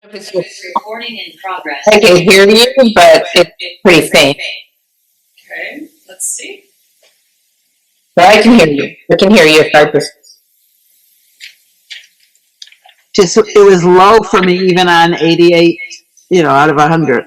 It's Recording in progress. I can hear you, but it's pretty faint. Okay, let's see. But I can hear you. I can hear you if I just. Just, it was low for me even on 88, out of 100.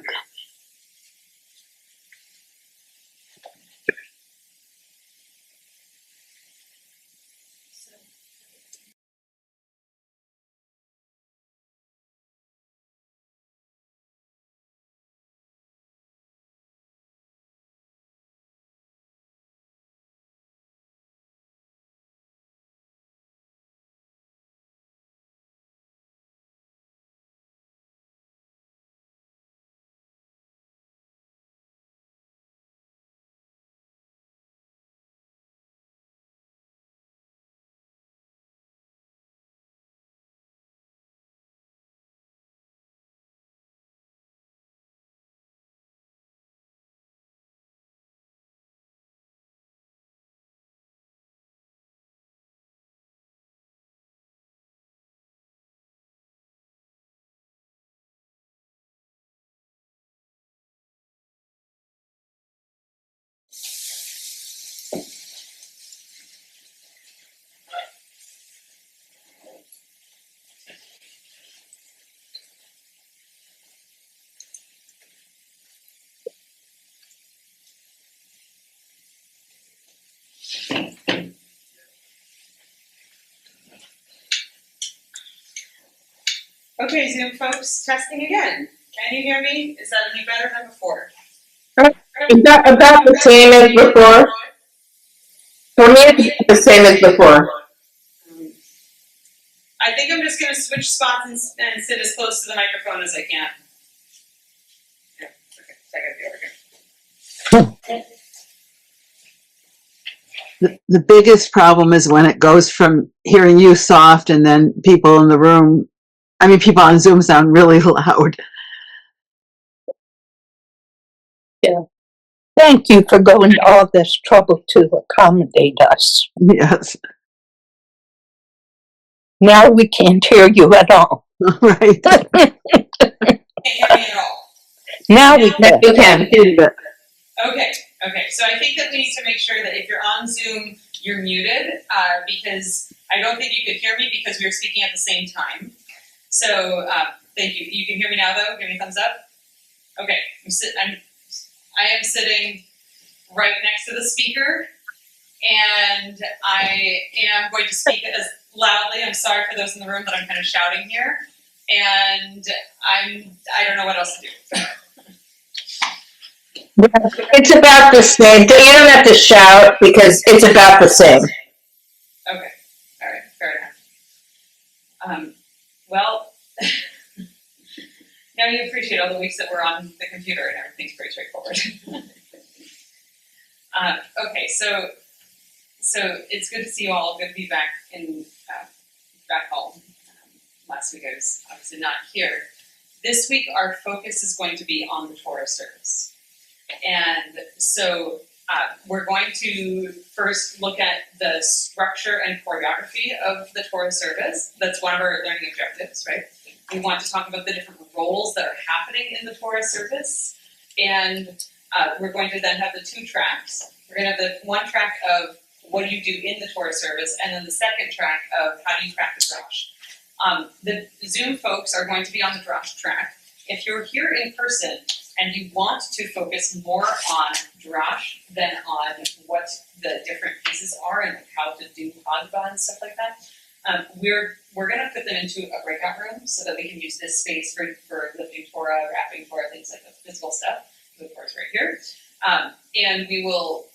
Okay, Zoom folks, testing again. Can you hear me? Is that any better than before? Is that about the same as before? For me, it's the same as before. I think I'm just going to switch spots and sit as close to the microphone as I can. Yeah, okay, so I gotta be over here. The biggest problem is when it goes from hearing you soft and then people in the room, people on Zoom sound really loud. Yeah. Thank you for going to all this trouble to accommodate us. Yes. Now we can't hear you at all. Right. Can't hear me at all. Now we can. You can. Okay. So I think that we need to make sure that if you're on Zoom, you're muted because I don't think you could hear me because we were speaking at the same time. So thank you. You can hear me now, though. Give me a thumbs up. Okay. I am sitting right next to the speaker, and I am going to speak as loudly. I'm sorry for those in the room that I'm kind of shouting here, and I don't know what else to do. It's about the same. You don't have to shout because it's about the same. Okay. All right. Fair enough. Well, now you appreciate all the weeks that we're on the computer and everything's pretty straightforward. Okay. So it's good to see you all. Good to be back in back home. Last week I was obviously not here. This week our focus is going to be on the Torah Service. And so we're going to first look at the structure and choreography of the Torah Service. That's one of our learning objectives, right? We want to talk about the different roles that are happening in the Torah Service. And we're going to then have the two tracks. We're going to have the one track of what do you do in the Torah Service, and then the second track of how do you practice Drash. The Zoom folks are going to be on the Drash track. If you're here in person, and you want to focus more on Drash than on what the different pieces are and like how to do hagbah and stuff like that, we're going to put them into a breakout room so that we can use this space for lifting Torah, wrapping Torah, things like the physical stuff. The Torah's right here. And we will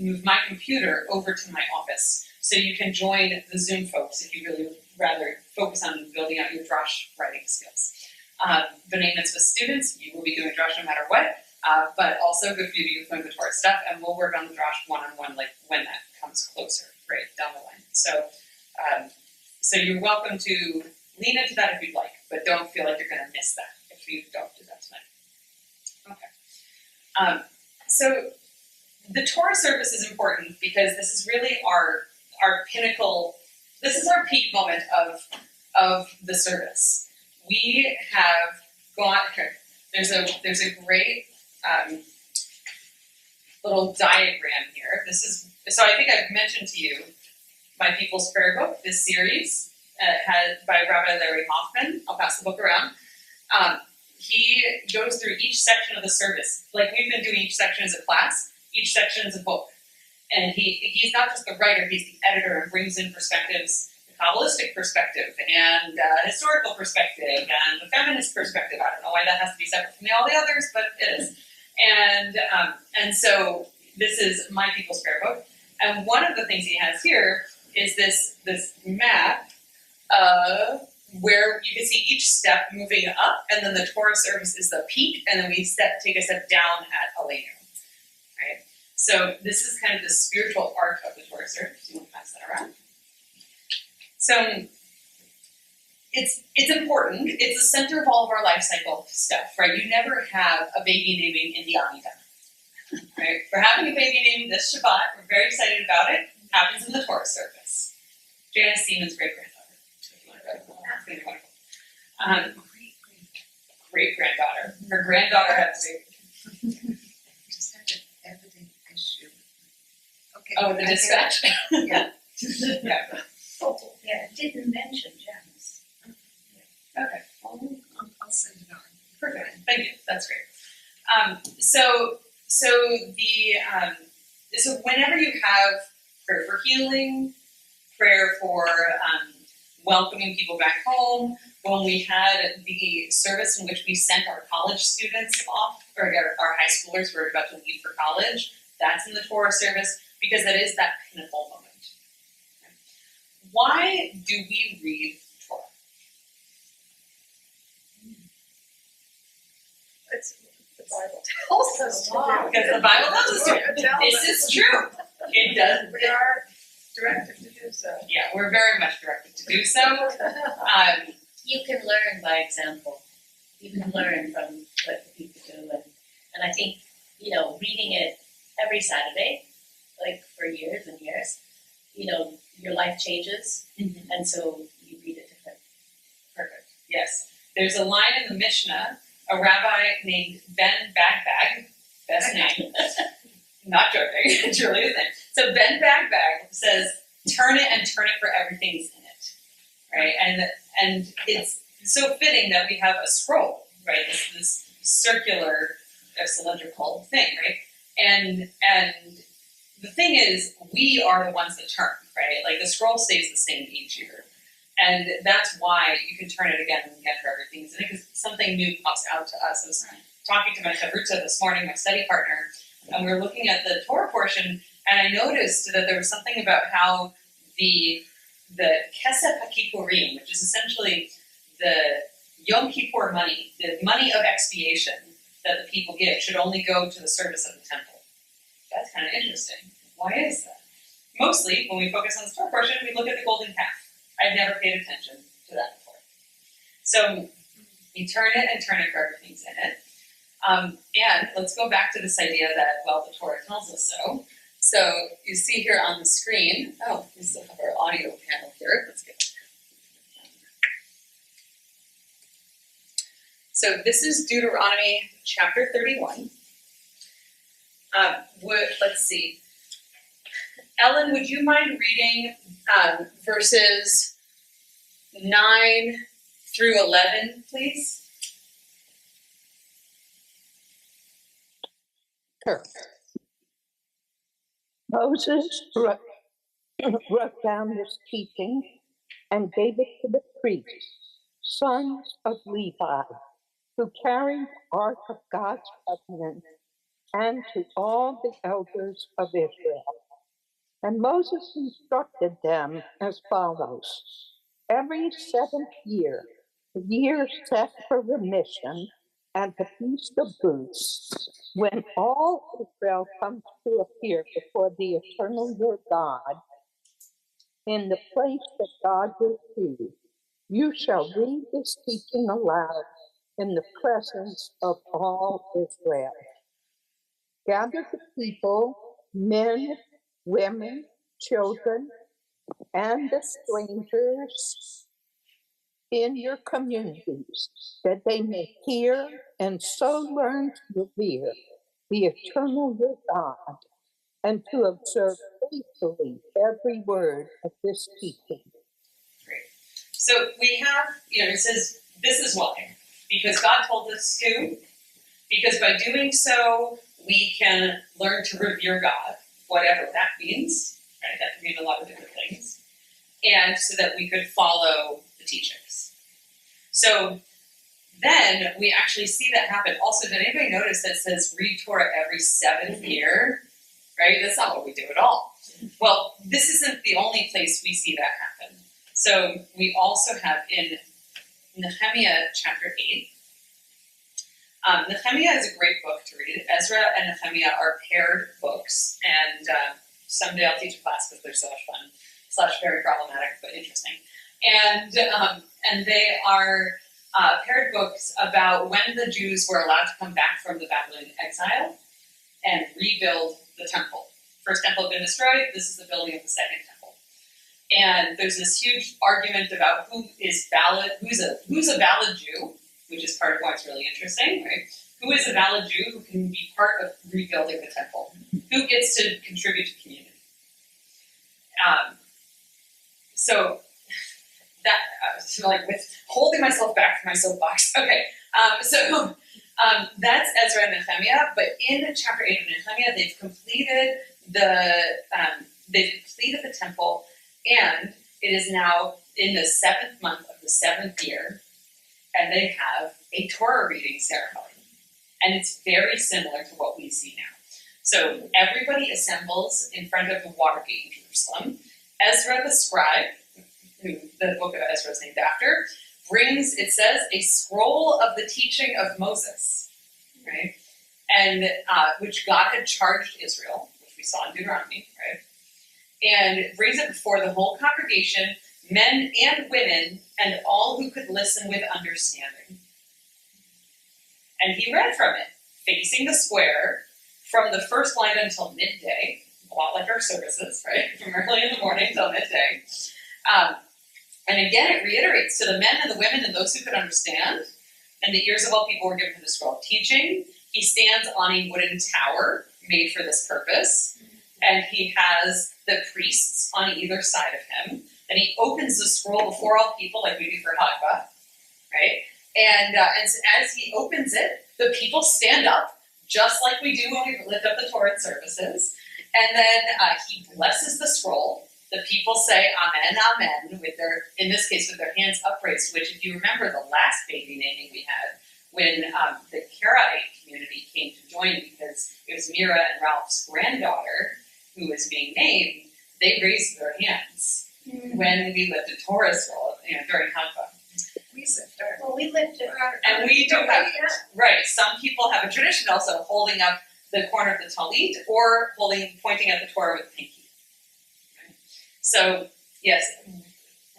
move my computer over to my office so you can join the Zoom folks if you really would rather focus on building out your Drash writing skills. B'nai Mitzvah students, you will be doing Drash no matter what, but also good for you to learn the Torah stuff, and we'll work on the Drash one-on-one like when that comes closer, right, down the line. So you're welcome to lean into that if you'd like, but don't feel like you're going to miss that if you don't do that tonight. Okay. So the Torah Service is important because this is really our pinnacle, this is our peak moment of the service. we have got, there's a great little diagram here. This is, so I think I've mentioned to you my People's Prayer book, this series, by Rabbi Larry Hoffman. I'll pass the book around. He goes through each section of the service. Like we've been doing each section as a class, each section is a book. And he's not just the writer, he's the editor and brings in perspectives, the Kabbalistic perspective and historical perspective and the feminist perspective. I don't know why that has to be separate from all the others, but it is. And so this is my People's Prayer book. And one of the things he has here is this map of where you can see each step moving up, and then the Torah service is the peak, and then we take a step down at Aleinu. Right? So this is kind of the spiritual arc of the Torah service. You want to pass that around? So it's important. It's the center of all of our life cycle stuff, right? You never have a baby naming in the Amidah. Right? We're having a baby named this Shabbat. We're very excited about it. It happens in the Torah service. Janice Siemens' great-granddaughter. It's going to be wonderful. Great-granddaughter. Her granddaughter had a baby. Just had an editing issue. Okay. Oh, the dispatch? Yeah. Yeah. Yeah, it didn't mention Janice. Okay. I'll send it on. Perfect. Thank you. That's great. So whenever you have prayer for healing, prayer for welcoming people back home, when we had the service in which we sent our college students off, or our high schoolers who were about to leave for college, that's in the Torah service, because that is that pinnacle moment. Why do we read Torah? It's the Bible tells us to do. Because the Bible tells us to. This is true. It does. We are directed to do so. Yeah, we're very much directed to do so. You can learn by example. You can learn from what the people do, and I think, reading it every Saturday, like for years and years, your life changes, and so you read it different. Perfect. Yes. There's a line in the Mishnah, a rabbi named Ben Bagbag, best name, not joking, it's really his name. So Ben Bagbag says, turn it for everything's in it, right? And it's so fitting that we have a scroll, right? This circular, cylindrical thing, right? And the thing is, we are the ones that turn, right? Like the scroll stays the same each year. And that's why you can turn it again and again for everything's in it, because something new pops out to us. I was talking to my chavruta this morning, my study partner, and we were looking at the Torah portion, and I noticed that there was something about how the Kesef HaKippurim, which is essentially the Yom Kippur money, the money of expiation that the people give, should only go to the service of the temple. That's kind of interesting. Why is that? Mostly, when we focus on the Torah portion, we look at the golden calf. I've never paid attention to that before. So you turn it for everything's in it. And let's go back to this idea that, the Torah tells us so. So you see here on the screen, we still have our audio panel here. Let's get it. So this is Deuteronomy chapter 31. Let's see. Ellen, would you mind reading verses 9 through 11, please? Sure. Moses wrote down this teaching and gave it to the priests, sons of Levi, who carried the ark of God's covenant, and to all the elders of Israel. And Moses instructed them as follows: every 7th year, the year set for remission, and the Feast of Booths, when all Israel comes to appear before the eternal your God, in the place that God will choose, you shall read this teaching aloud in the presence of all Israel. Gather the people, men, women, children, and the strangers in your communities, that they may hear and so learn to revere the eternal your God, and to observe faithfully every word of this teaching. Great. So we have, it says, this is why. Because God told us to, because by doing so, we can learn to revere God, whatever that means, right? That can mean a lot of different things. And so that we could follow the teachings. So then we actually see that happen. Also, did anybody notice that it says read Torah every 7th year? Right? That's not what we do at all. Well, this isn't the only place we see that happen. So we also have in Nehemiah chapter 8. Nehemiah is a great book to read. Ezra and Nehemiah are paired books, and someday I'll teach a class because they're so much fun, / very problematic, but interesting. And they are paired books about when the Jews were allowed to come back from the Babylonian exile and rebuild the temple. First temple had been destroyed. This is the building of the second temple. And there's this huge argument about who's a valid Jew, which is part of why it's really interesting, right? Who is a valid Jew who can be part of rebuilding the temple? Who gets to contribute to community? So with holding myself back from my soapbox. Okay, that's Ezra and Nehemiah. But in chapter 8 of Nehemiah, they've completed the temple, and it is now in the 7th month of the 7th year, and they have a Torah reading ceremony, and it's very similar to what we see now. So everybody assembles in front of the water gate in Jerusalem. Ezra the scribe, who the book of Ezra is named after, brings, it says, a scroll of the teaching of Moses, right? And which God had charged Israel, which we saw in Deuteronomy, right? And brings it before the whole congregation, men and women, and all who could listen with understanding. And he read from it, facing the square, from the first line until midday, a lot like our services, right? From early in the morning till midday. And again, it reiterates to the men and the women and those who could understand, and the ears of all people were given to the scroll of teaching. He stands on a wooden tower made for this purpose, and he has the priests on either side of him. Then he opens the scroll before all people, like we do for hagbah, right? And as he opens it, the people stand up, just like we do when we lift up the Torah services. And then he blesses the scroll. The people say amen, amen, in this case, with their hands upraised, which, if you remember the last baby naming we had, when the Karaite community came to join, because it was Mira and Ralph's granddaughter who was being named, they raised their hands when we lifted Torah scroll, during hagbah. We lifted our. And we do have, right, some people have a tradition also holding up the corner of the talit or pointing at the Torah with the pinky. So, yes,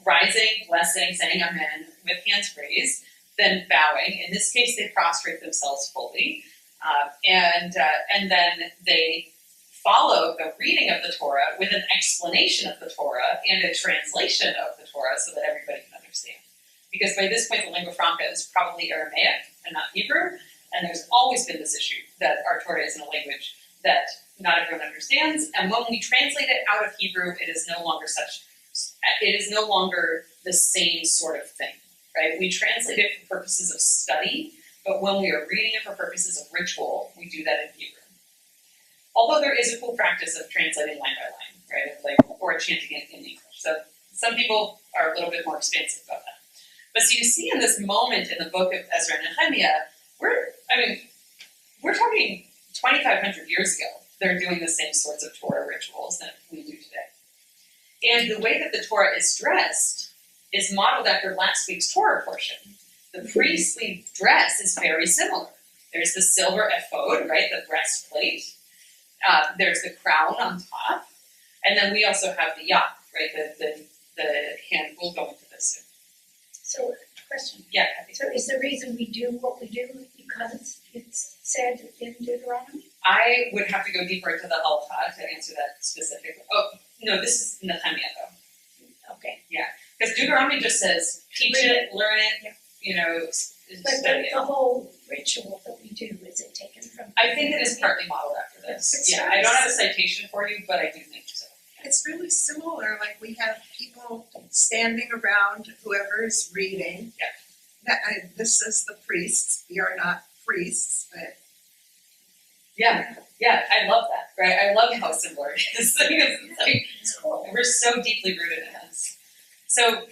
rising, blessing, saying amen, with hands raised, then bowing. In this case, they prostrate themselves fully. And then they follow the reading of the Torah with an explanation of the Torah and a translation of the Torah so that everybody can understand. Because by this point, the lingua franca is probably Aramaic and not Hebrew, and there's always been this issue that our Torah is in a language that not everyone understands, and when we translate it out of Hebrew, it is no longer the same sort of thing, right? We translate it for purposes of study, but when we are reading it for purposes of ritual, we do that in Hebrew. Although there is a cool practice of translating line by line, right? Or chanting it in English. So some people are a little bit more expansive about that. But so you see in this moment in the book of Ezra and Nehemiah, we're talking 2,500 years ago. They're doing the same sorts of Torah rituals that we do today. And the way that the Torah is dressed is modeled after last week's Torah portion. The priestly dress is very similar. There's the silver ephod, right, the breastplate. There's the crown on top. And then we also have the yak, right, the hand. We'll go into this soon. So, question. Yeah. So is the reason we do what we do because it's said in Deuteronomy? I would have to go deeper into the halacha to answer that specifically. Oh, no, this is Nehemiah, though. Okay. Yeah, because Deuteronomy just says, teach Read it, learn it, you know, But study it. the whole ritual that we do, is it taken from? I think it is partly modeled after this. It's Yeah, very I don't have a citation for you, but I do think so. It's really similar, like we have people standing around whoever is reading. Yeah. This is the priests, we are not priests, but Yeah, I love that, right? I love how similar it is. Because it's like, It's cool. we're so deeply rooted in this. So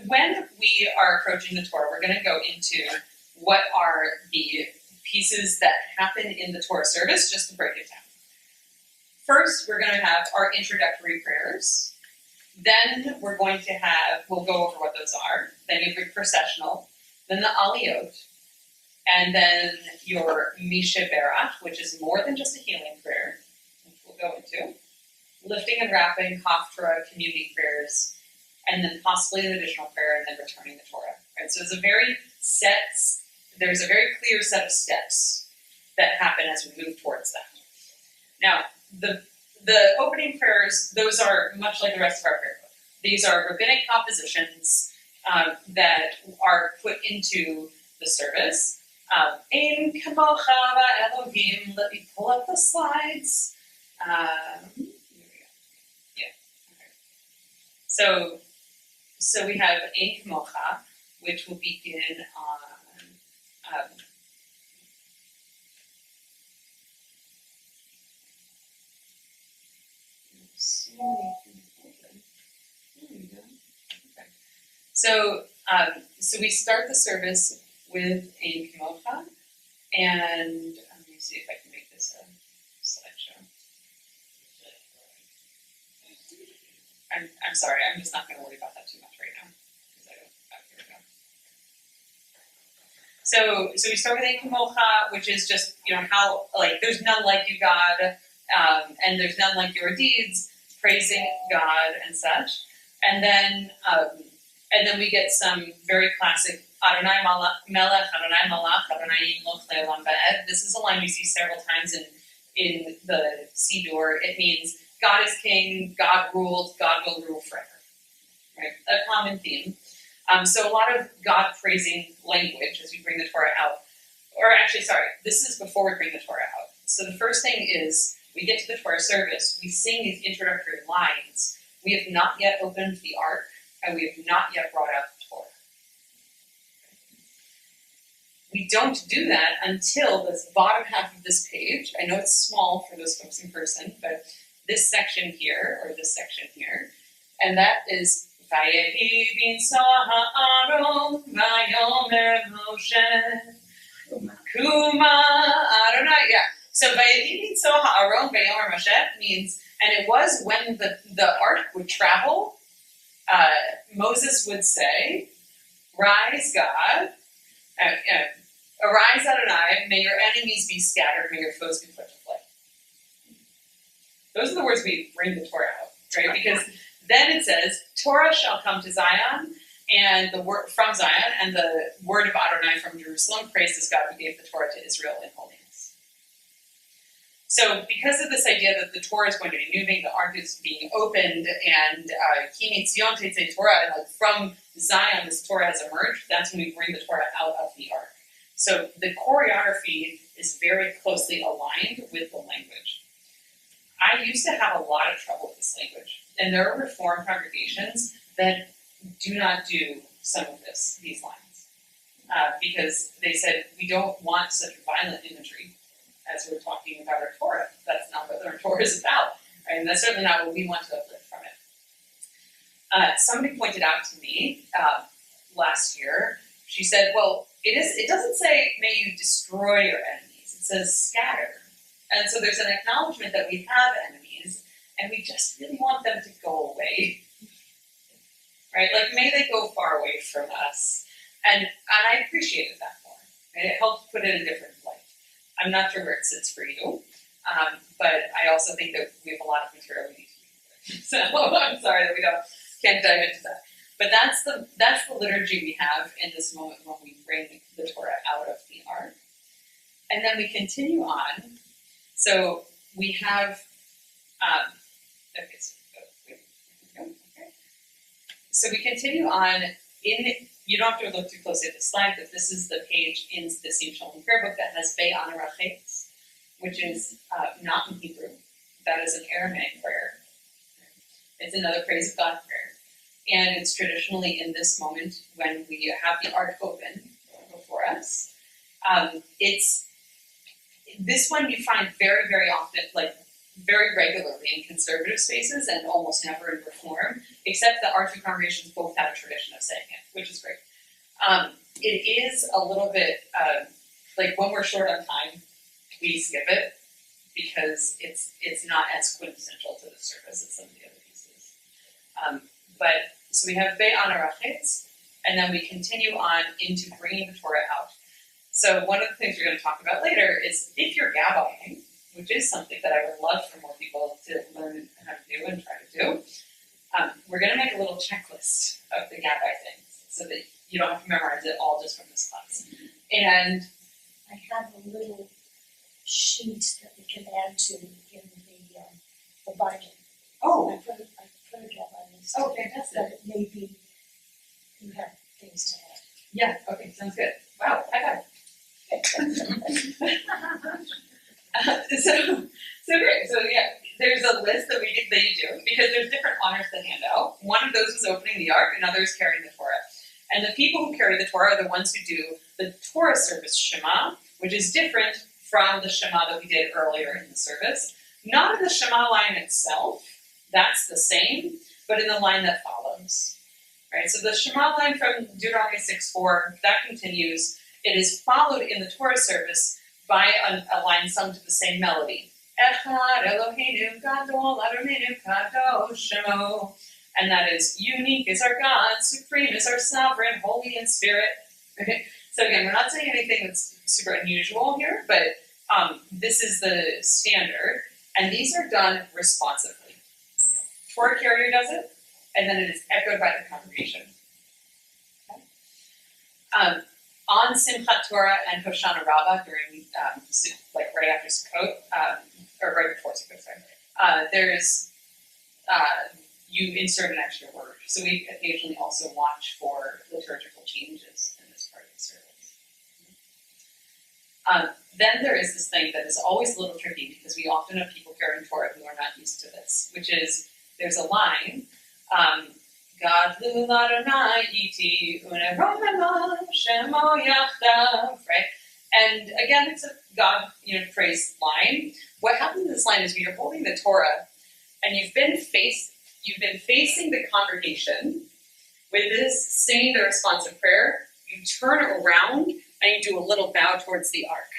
when we are approaching the Torah, we're gonna go into what are the pieces that happen in the Torah service, just to break it down. First, we're gonna have our introductory prayers. Then we're going to we'll go over what those are. Then you have your processional, then the aliyot, and then your Misha Berach, which is more than just a healing prayer, which we'll go into. Lifting and wrapping, Haftarah, community prayers, and then possibly an additional prayer, and then returning the Torah. Right? So there's a very clear set of steps that happen as we move towards that. Now, the opening prayers, those are much like the rest of our prayer book. These are rabbinic compositions that are put into the service. Ein kamocha Elohim. Let me pull up the slides. Here we go. Yeah. Okay. So we have Ein kamocha, which will begin on. So we start the service with Ein Kamocha, and let me see if I can make this a slideshow. I'm sorry, I'm just not going to worry about that too much right now because I don't. Here we go. So we start with Ein Kamocha, which is just how there's none like you, God, and there's none like your deeds, praising God and such, and then we get some very classic Adonai Melech, Adonai Malach, Adonai Yimloch Le'olam Va'ed. This is a line we see several times in the Siddur. It means God is king, God ruled, God will rule forever. Right? A common theme. So a lot of God praising language as we bring the Torah out. Or actually, sorry, this is before we bring the Torah out. So the first thing is we get to the Torah service, we sing these introductory lines. We have not yet opened the ark, and we have not yet brought out the Torah. We don't do that until this bottom half of this page. I know it's small for those folks in person, but this section here, or this section here, and that is Vayehi binso ha'aron vayomer Moshe Kuma Adonai. Yeah. So Vayehi binso ha'aron vayomer Moshe means, and it was when the ark would travel, Moses would say, "Rise, God, arise, Adonai, may your enemies be scattered, may your foes be put to flight." Those are the words we bring the Torah out, right? Because then it says, "Torah shall come to Zion, and the word from Zion, and the word of Adonai from Jerusalem. Praises God who gave the Torah to Israel in holiness." So, because of this idea that the Torah is going to be moving, the ark is being opened, and Ki Mitzion Tetzei Torah, and from Zion, this Torah has emerged. That's when we bring the Torah out of the ark. So, the choreography is very closely aligned with the language. I used to have a lot of trouble with this language, and there are Reform congregations that do not do some of these lines, because they said we don't want such violent imagery as we're talking about our Torah. That's not what our Torah is about, right? And that's certainly not what we want to uplift from it. Somebody pointed out to me last year. She said, "Well, it doesn't say may you destroy your enemies. It says scatter." And so there's an acknowledgement that we have enemies, and we just really want them to go away, right? Like, may they go far away from us. And I appreciated that more. And it helped put it in a different light. I'm not sure where it sits for you, but I also think that we have a lot of material we need to use. So I'm sorry that we can't dive into that. But that's the liturgy we have in this moment when we bring the Torah out of the ark. And then we continue on. So we have, So we continue on you don't have to look too closely at the slide, but this is the page in the Sim Shalom prayer book that has Bei Anarachetz, which is not in Hebrew. That is an Aramaic prayer. It's another praise of God prayer. And it's traditionally in this moment when we have the ark open before us. It's this one you find very, very often, like very regularly in conservative spaces and almost never in Reform, except that our two congregations both have a tradition of saying it, which is great. It is a little bit like when we're short on time, we skip it because it's not as quintessential to the service as some of the other pieces. But so we have Bei Anarachetz, and then we continue on into bringing the Torah out. So one of the things we're going to talk about later is if you're Gabbai, which is something that I would love for more people to learn how to do and try to do, we're going to make a little checklist of the Gabbai things so that you don't have to memorize it all just from this class. And I have a little sheet that we can add to in the budget. I oh, put a Gabbai list. oh, fantastic. But it may be, you have things to add. Yeah, okay, sounds good. Wow, high five. So great. So yeah, there's a list that you do because there's different honors to hand out. One of those is opening the ark, and others carrying the Torah. And the people who carry the Torah are the ones who do the Torah Service Shema, which is different from the Shema that we did earlier in the service. Not in the Shema line itself, that's the same, but in the line that follows. Right. So the Shema line from Deuteronomy 6:4 that continues. It is followed in the Torah Service by a line sung to the same melody. Echad Eloheinu Gadol Adonenu Kadosh Shemo. And that is unique is our God, supreme is our sovereign, holy in spirit. Okay? So again, we're not saying anything that's super unusual here, but this is the standard. And these are done responsively. Torah carrier does it, and then it is echoed by the congregation. Okay? On Simchat Torah and Hoshana Rabbah during, like right after Sukkot, or right before Sukkot, sorry, there's, you insert an extra word. So we occasionally also watch for liturgical changes in this part of the service. Then there is this thing that is always a little tricky because we often have people carrying Torah who are not used to this, which is there's a line, Gadlu Ladonai iti uneromema shemo yachdav, right? And again, it's a God, praise line. What happens in this line is when you're holding the Torah and you've been facing the congregation with this singing the responsive prayer, you turn around and you do a little bow towards the ark.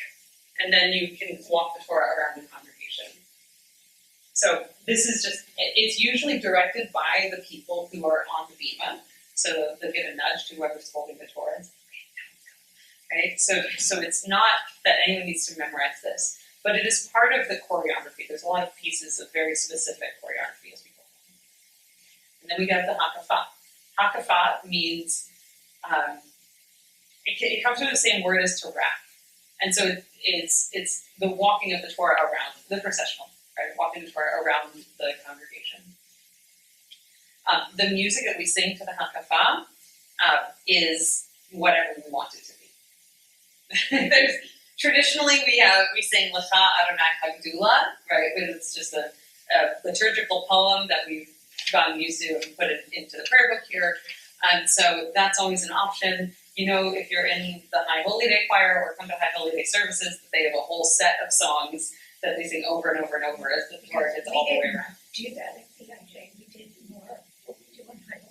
And then you can walk the Torah around the congregation. So this is it's usually directed by the people who are on the bima. So they'll give a nudge to whoever's holding the Torah. Right? So it's not that anyone needs to memorize this, but it is part of the choreography. There's a lot of pieces of very specific choreography as we go on. And then we got the hagbah. Hagbah means, it comes from the same word as to wrap. And so it's the walking of the Torah around, the processional, right? Walking the Torah around the congregation. The music that we sing to the hagbah is whatever we want it to be. Traditionally we sing L'cha Adonai Hagdula, right? It's just a liturgical poem that we've gotten used to and put it into the prayer book here. And so that's always an option. If you're in the High Holy Day choir or come to High Holy Day services, they have a whole set of songs that they sing over and over and over as the Torah gets all the way around. We didn't do that at PIJ. We did more of what we do in High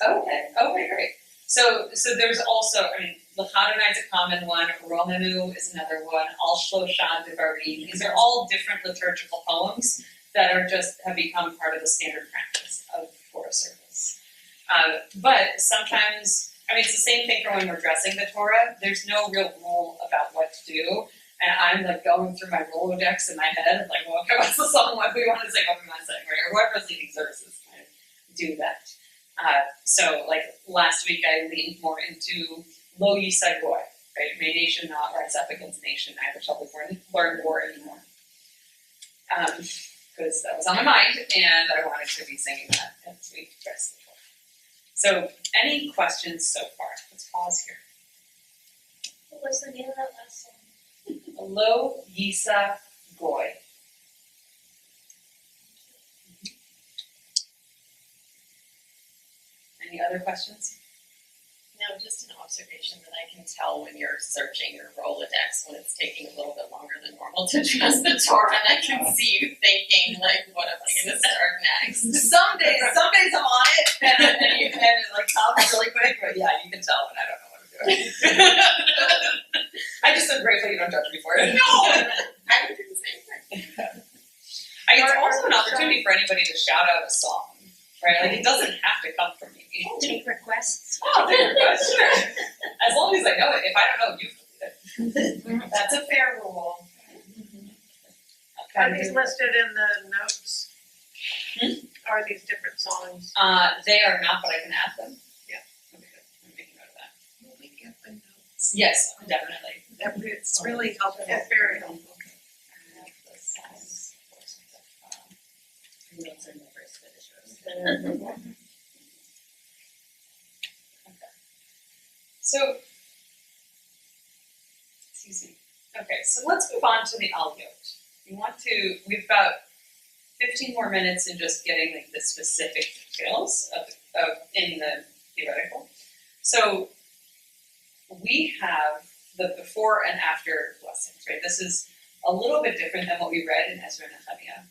Holy Day. Okay, great. So there's also, L'cha Adonai is a common one, Romanu is another one, Al Shlosha Devarim. These are all different liturgical poems that have become part of the standard practice of Torah service. But sometimes, it's the same thing for when we're dressing the Torah. There's no real rule about what to do. And I'm going through my Rolodex in my head, okay, what's the song? What do we want to sing? What do we want to sing? Right? Or whoever's leading services kind of do that. So last week I leaned more into Lo Yisai Goy, right? May nation not rise up against nation, neither shall they learn war anymore. Because that was on my mind, and I wanted to be singing that as we dress the Torah. So, any questions so far? Let's pause here. What was the name of that last song? Lo Yisa Goy. Any other questions? No, just an observation that I can tell when you're searching your Rolodex when it's taking a little bit longer than normal to trust the Torah, and I can see you thinking, like, what am I gonna start next? Some days I'm on it, and it like comes really quick, but yeah, you can tell when I don't know what I'm doing. I just am grateful you don't judge me for it. No! I would do the same thing. It's also an opportunity for anybody to shout out a song, right? Like, it doesn't have to come from me. Take requests. Oh, take a question. As long as I know it. If I don't know, you can. That's a fair rule. Are these listed in the notes? Are these different songs? They are not, but I can add them. Yeah. Okay, I'm making note of that. Will we get the notes? Yes, definitely. It's really helpful, it's very helpful. Add the songs for the Notes are never as good as yours. So, excuse me. Okay, so let's move on to the aliyot. We've about 15 more minutes in just getting like the specific details of in the theoretical. So we have the before and after blessings, right? This is a little bit different than what we read in Ezra and Nehemiah.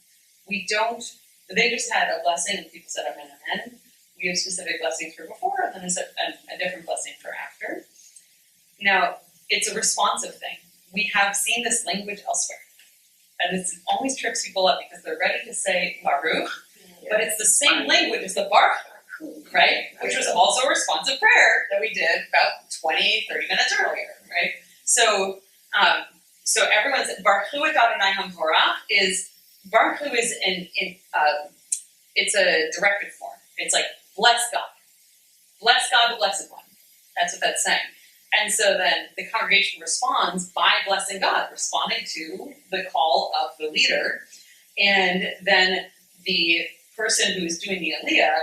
They just had a blessing and people said amen, amen. We have specific blessings for before and then a different blessing for after. Now, it's a responsive thing. We have seen this language elsewhere. And it always trips people up because they're ready to say Baruch, but it's the same language as the Baruch, right? Which was also a responsive prayer that we did about 20, 30 minutes earlier, right? So everyone's Baruch Hu et Adonai HaMvorach is Baruch Hu is it's a directed form. It's like bless God, the blessed one. That's what that's saying. And so then the congregation responds by blessing God, responding to the call of the leader. And then the person who is doing the aliyah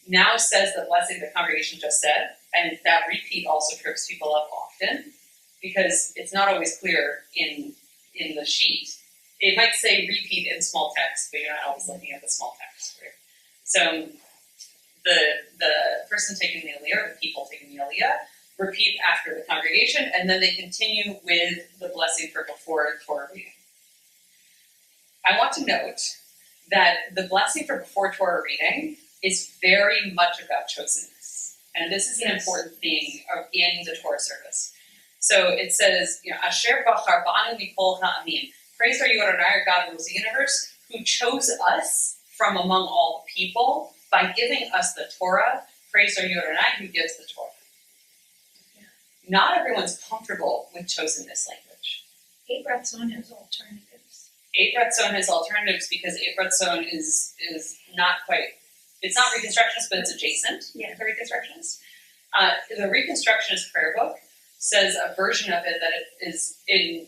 now says the blessing the congregation just said. And that repeat also trips people up often because it's not always clear in the sheet. It might say repeat in small text, but you're not always looking at the small text. Right? So the person taking the aliyah, the people taking the aliyah, repeat after the congregation, and then they continue with the blessing for before Torah reading. I want to note that the blessing for before Torah reading is very much about chosenness. And this is an important theme in the Torah service. So it says, Asher bachar banu mikol ha'amim. Praise are you, Adonai, our God, who rules the universe, who chose us from among all the people by giving us the Torah. Praise are you, Adonai, who gives the Torah. Not everyone's comfortable with chosenness language. Eight Ratzon has alternatives. Eight Ratzon has alternatives because Eight Ratzon is not quite, it's not Reconstructionist, but it's adjacent to Reconstructionist. The Reconstructionist prayer book says a version of it that it is in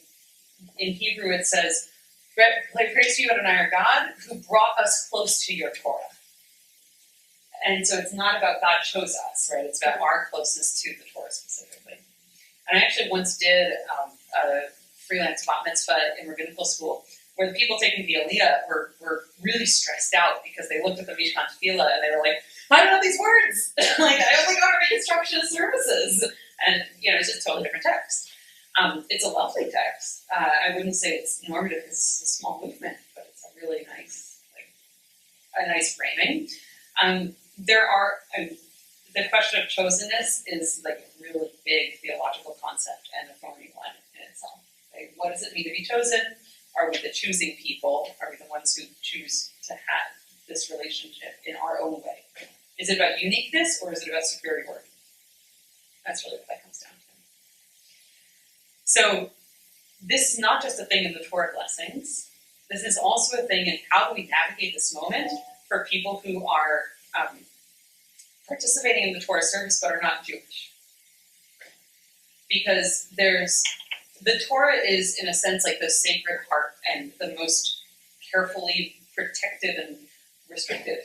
Hebrew it says, praise to you, Adonai, our God, who brought us close to your Torah. And so it's not about God chose us, right? It's about our closeness to the Torah specifically. And I actually once did a freelance bat mitzvah in rabbinical school where the people taking the aliyah were really stressed out because they looked at the Mishkan Tefillah and they were like, I don't know these words. Like, I only go to Reconstructionist services. And, it's just a totally different text. It's a lovely text. I wouldn't say it's normative because it's a small movement, but it's a really nice, a nice framing. The question of chosenness is like a really big theological concept and a thorny one in itself. Like, what does it mean to be chosen? Are we the choosing people? Are we the ones who choose to have this relationship in our own way? Is it about uniqueness or is it about superiority? That's really what that comes down to. So this is not just a thing in the Torah blessings. This is also a thing in how do we navigate this moment for people who are participating in the Torah service but are not Jewish. Because the Torah is, in a sense, like the sacred heart and the most carefully protected and restricted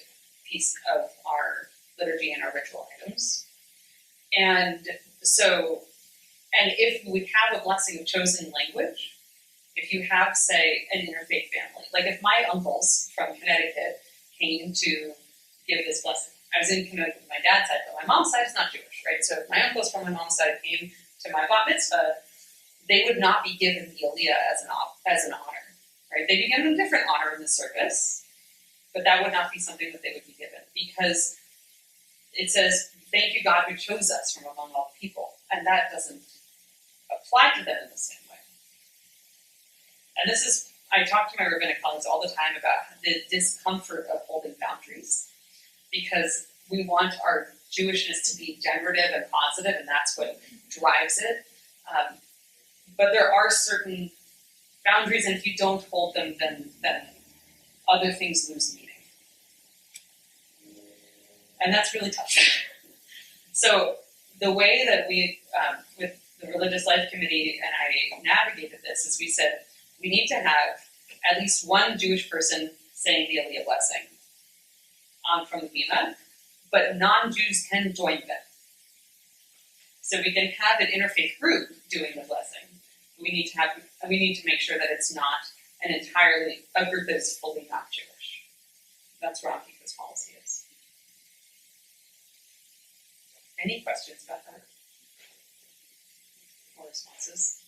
piece of our liturgy and our ritual items. And so, and if we have a blessing of chosen language, if you have, say, an interfaith family, like if my uncles from Connecticut came to give this blessing, I was in Connecticut with my dad's side, but my mom's side is not Jewish, right? So if my uncles from my mom's side came to my bat mitzvah, they would not be given the aliyah as an honor, right? They'd be given a different honor in the service, but that would not be something that they would be given, because it says, thank you, God, who chose us from among all people. And that doesn't apply to them in the same way. And this is, I talk to my rabbinic colleagues all the time about the discomfort of holding boundaries, because we want our Jewishness to be generative and positive, and that's what drives it. But there are certain boundaries, and if you don't hold them, then other things lose meaning. And that's really tough. So the way that we, with the Religious Life Committee, and I navigated this, is we said, we need to have at least one Jewish person saying the aliyah blessing from the bima, but non-Jews can join them. So we can have an interfaith group doing the blessing. We need to make sure that it's not a group that is fully not Jewish. That's where Antifa's policy is. Any questions about that? Or responses?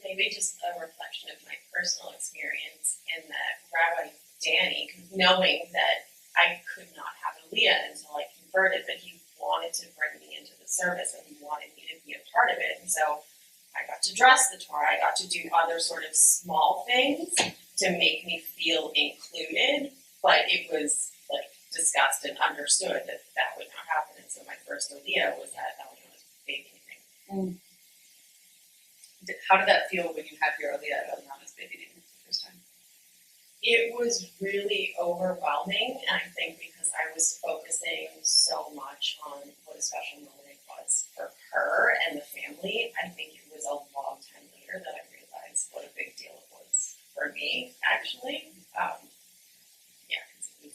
Maybe just a reflection of my personal experience in that Rabbi Danny, knowing that I could not have an aliyah until I converted, but he wanted to bring me into the service and he wanted me to be a part of it. And so I got to dress the Torah, I got to do other sort of small things to make me feel included, but it was like discussed and understood that that would not happen. And so my first aliyah was at Eliana's baby thing. How did that feel when you had your aliyah at Eliana's baby name the first time? It was really overwhelming, and I think because I was focusing so much on what a special moment it was for her and the family, I think it was a long time later that I realized what a big deal it was for me, actually. Yeah, because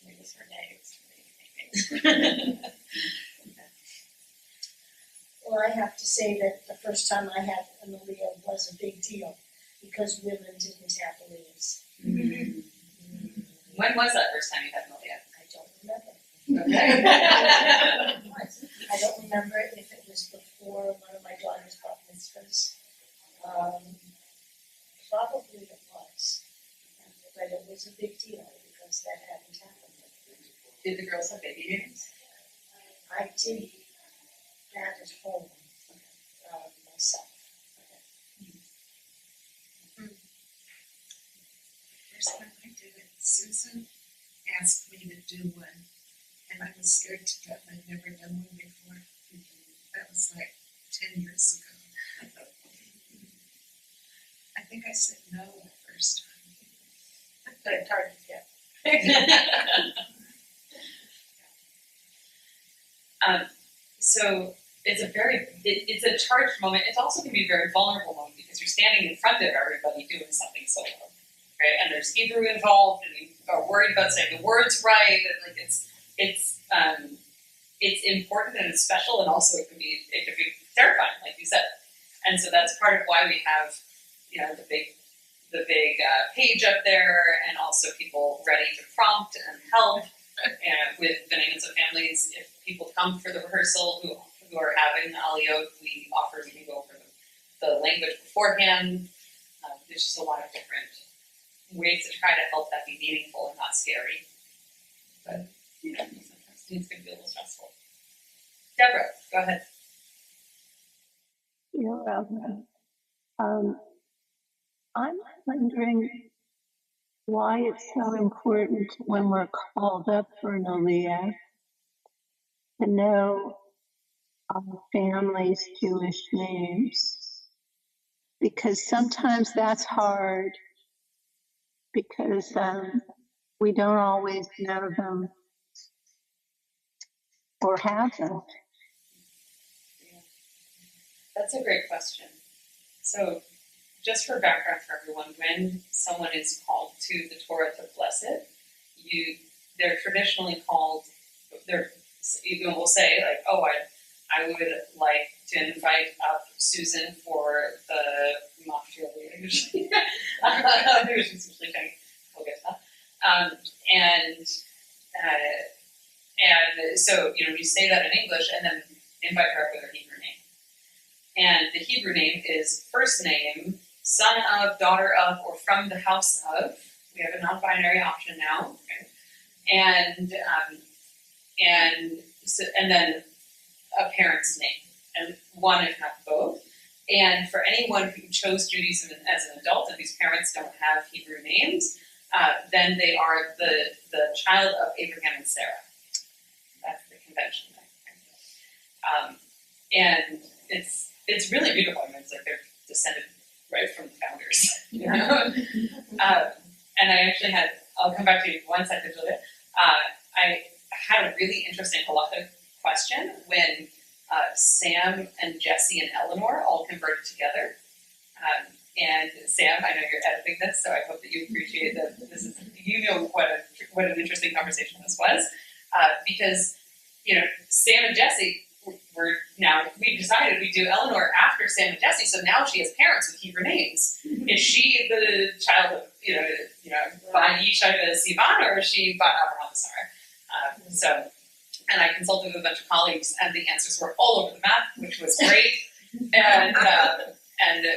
it was her day, it was too many things. Well, I have to say that the first time I had an aliyah was a big deal because women didn't have aliyahs. Mm-hmm. When was that first time you had an aliyah? I don't remember. Okay. I don't remember if it was before one of my daughter's bat mitzvahs. Probably it was, but it was a big deal because that hadn't happened. Did the girls have baby names? I did that at home myself. First time I did it, Susan asked me to do one, and I was scared to death. I'd never done one before. That was like 10 years ago. I think I said no the first time. But it's hard to get. So it's a charged moment. It also can be a very vulnerable moment because you're standing in front of everybody doing something solo, right? And there's Hebrew involved, and you are worried about saying the words right, and like it's important and it's special, and also it can be terrifying, like you said. And so that's part of why we have, the big page up there, and also people ready to prompt and help. And with the names of families, if people come for the rehearsal who are having the aliyot, we offer to go over the language beforehand. There's just a lot of different ways to try to help that be meaningful and not scary. But sometimes things can be a little stressful. Deborah, go ahead. You're welcome. I'm wondering why it's so important when we're called up for an aliyah to know our family's Jewish names. Because sometimes that's hard because we don't always know them or have them. That's a great question. So just for background for everyone, when someone is called to the Torah to bless it, they're traditionally called, you will say like, oh, I would like to invite up Susan for the mocktail usually. Which is usually kind of, we'll get to that. And so, you say that in English and then invite her up with her Hebrew name. And the Hebrew name is first name, son of, daughter of, or from the house of. We have a non-binary option now. Okay? And then a parent's name, and one if not both. And for anyone who chose Judaism as an adult and whose parents don't have Hebrew names, then they are the child of Abraham and Sarah. That's the convention. And it's really beautiful. I mean, it's like they're descended right from the founders. And I actually I'll come back to you one second, Julia. I had a really interesting halachic question when Sam and Jesse and Eleanor all converted together. And Sam, I know you're editing this, so I hope that you appreciate that this is, what an interesting conversation this was. Because, Sam and Jesse we decided we'd do Eleanor after Sam and Jesse, so now she has parents with Hebrew names. Is she the child of, Ban Yishai Sivan, or is she Ban Abraham Sarah? And I consulted with a bunch of colleagues, and the answers were all over the map, which was great. And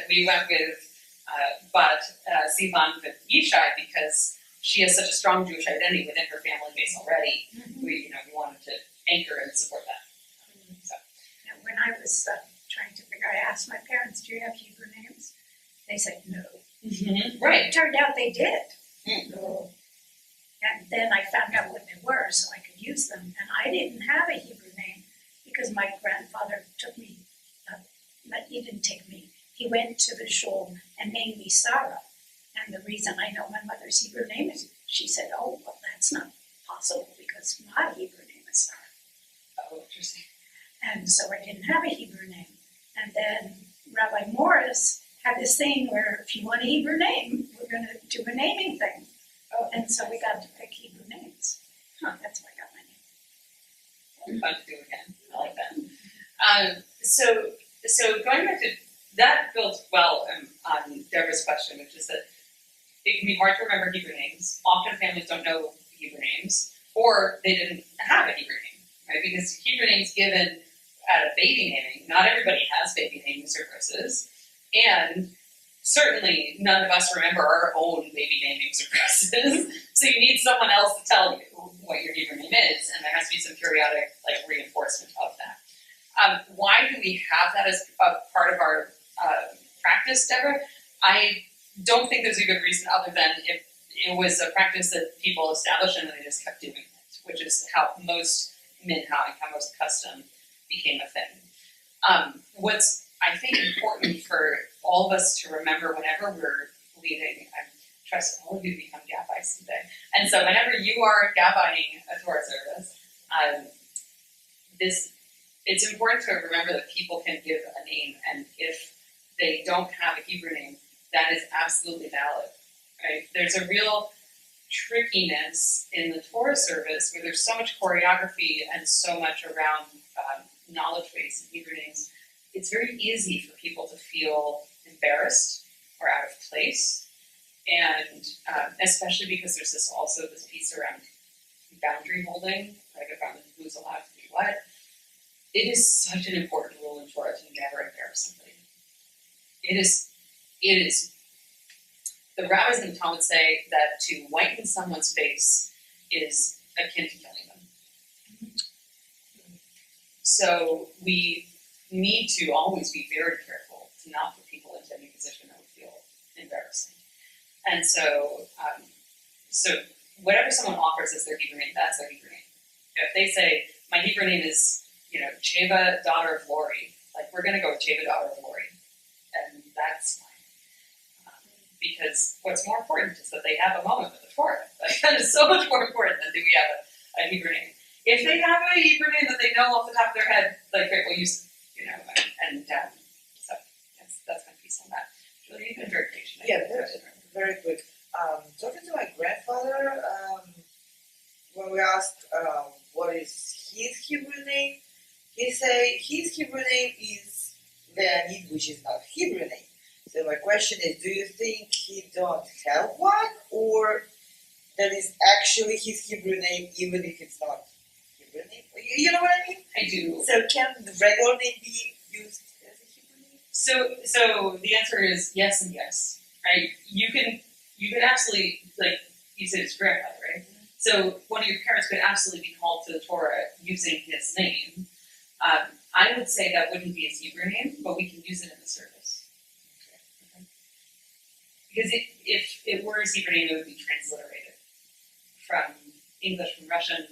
we went with Bat Sivan with Yishai because she has such a strong Jewish identity within her family base already. We wanted to anchor and support that. When I was trying to figure out, I asked my parents, do you have Hebrew names? They said no. Mm-hmm. Right. It turned out they did. Mm-hmm. And then I found out what they were so I could use them. And I didn't have a Hebrew name because my grandfather took me, but he didn't take me. He went to the shul and named me Sarah. And the reason I know my mother's Hebrew name is she said, oh, well, that's not possible because my Hebrew name is Sarah. Oh, interesting. And so I didn't have a Hebrew name. And then Rabbi Morris had this thing where if you want a Hebrew name, we're going to do a naming thing. Oh, and so we got to pick Hebrew names. That's why I got my name. Fun to do again. I like that. So going back to that builds well on Deborah's question, which is that it can be hard to remember Hebrew names. Often families don't know Hebrew names, or they didn't have a Hebrew name, right? Because Hebrew names given at a baby naming, not everybody has baby naming services, and certainly none of us remember our own baby naming services. So you need someone else to tell you what your Hebrew name is, and there has to be some periodic reinforcement of that. Why do we have that as a part of our practice, Deborah? I don't think there's a good reason other than if it was a practice that people established and they just kept doing it, which is how most minhag, how most custom became a thing. What's I think important for all of us to remember whenever we're leading, I trust all of you to become Gabbai someday. And so whenever you are Gabbaiing a Torah service, it's important to remember that people can give a name, and if they don't have a Hebrew name, that is absolutely valid, right? There's a real trickiness in the Torah service where there's so much choreography and so much around knowledge base and Hebrew names. It's very easy for people to feel embarrassed or out of place, and especially because there's this piece around boundary holding, like around who's allowed to do what. It is such an important rule in Torah to never embarrass somebody. It is. The rabbis and the Talmud say that to whiten someone's face is akin to killing them. So we need to always be very careful to not put people into any position that would feel embarrassing. And so whatever someone offers as their Hebrew name, that's their Hebrew name. If they say, my Hebrew name is, Cheva, daughter of Lori, we're going to go with Cheva, daughter of Lori. And that's fine. Because what's more important is that they have a moment with the Torah. That is so much more important than do we have a Hebrew name. If they have a Hebrew name that they know off the top of their head, great, we'll use it. So that's my piece on that. Julie, you've been very patient. Yeah, very quick. Talking to my grandfather, when we asked what is his Hebrew name, he say his Hebrew name is Leonid, which is not Hebrew name. So my question is, do you think he don't have one, or that is actually his Hebrew name, even if it's not Hebrew name? You know what I mean? I do. So can the regular name be used as a Hebrew name? So the answer is yes and yes, right? You can absolutely, like you said, his grandfather, right? So one of your parents could absolutely be called to the Torah using his name. I would say that wouldn't be his Hebrew name, but we can use it in the service. Okay. Because if it were his Hebrew name, it would be transliterated from English, from Russian.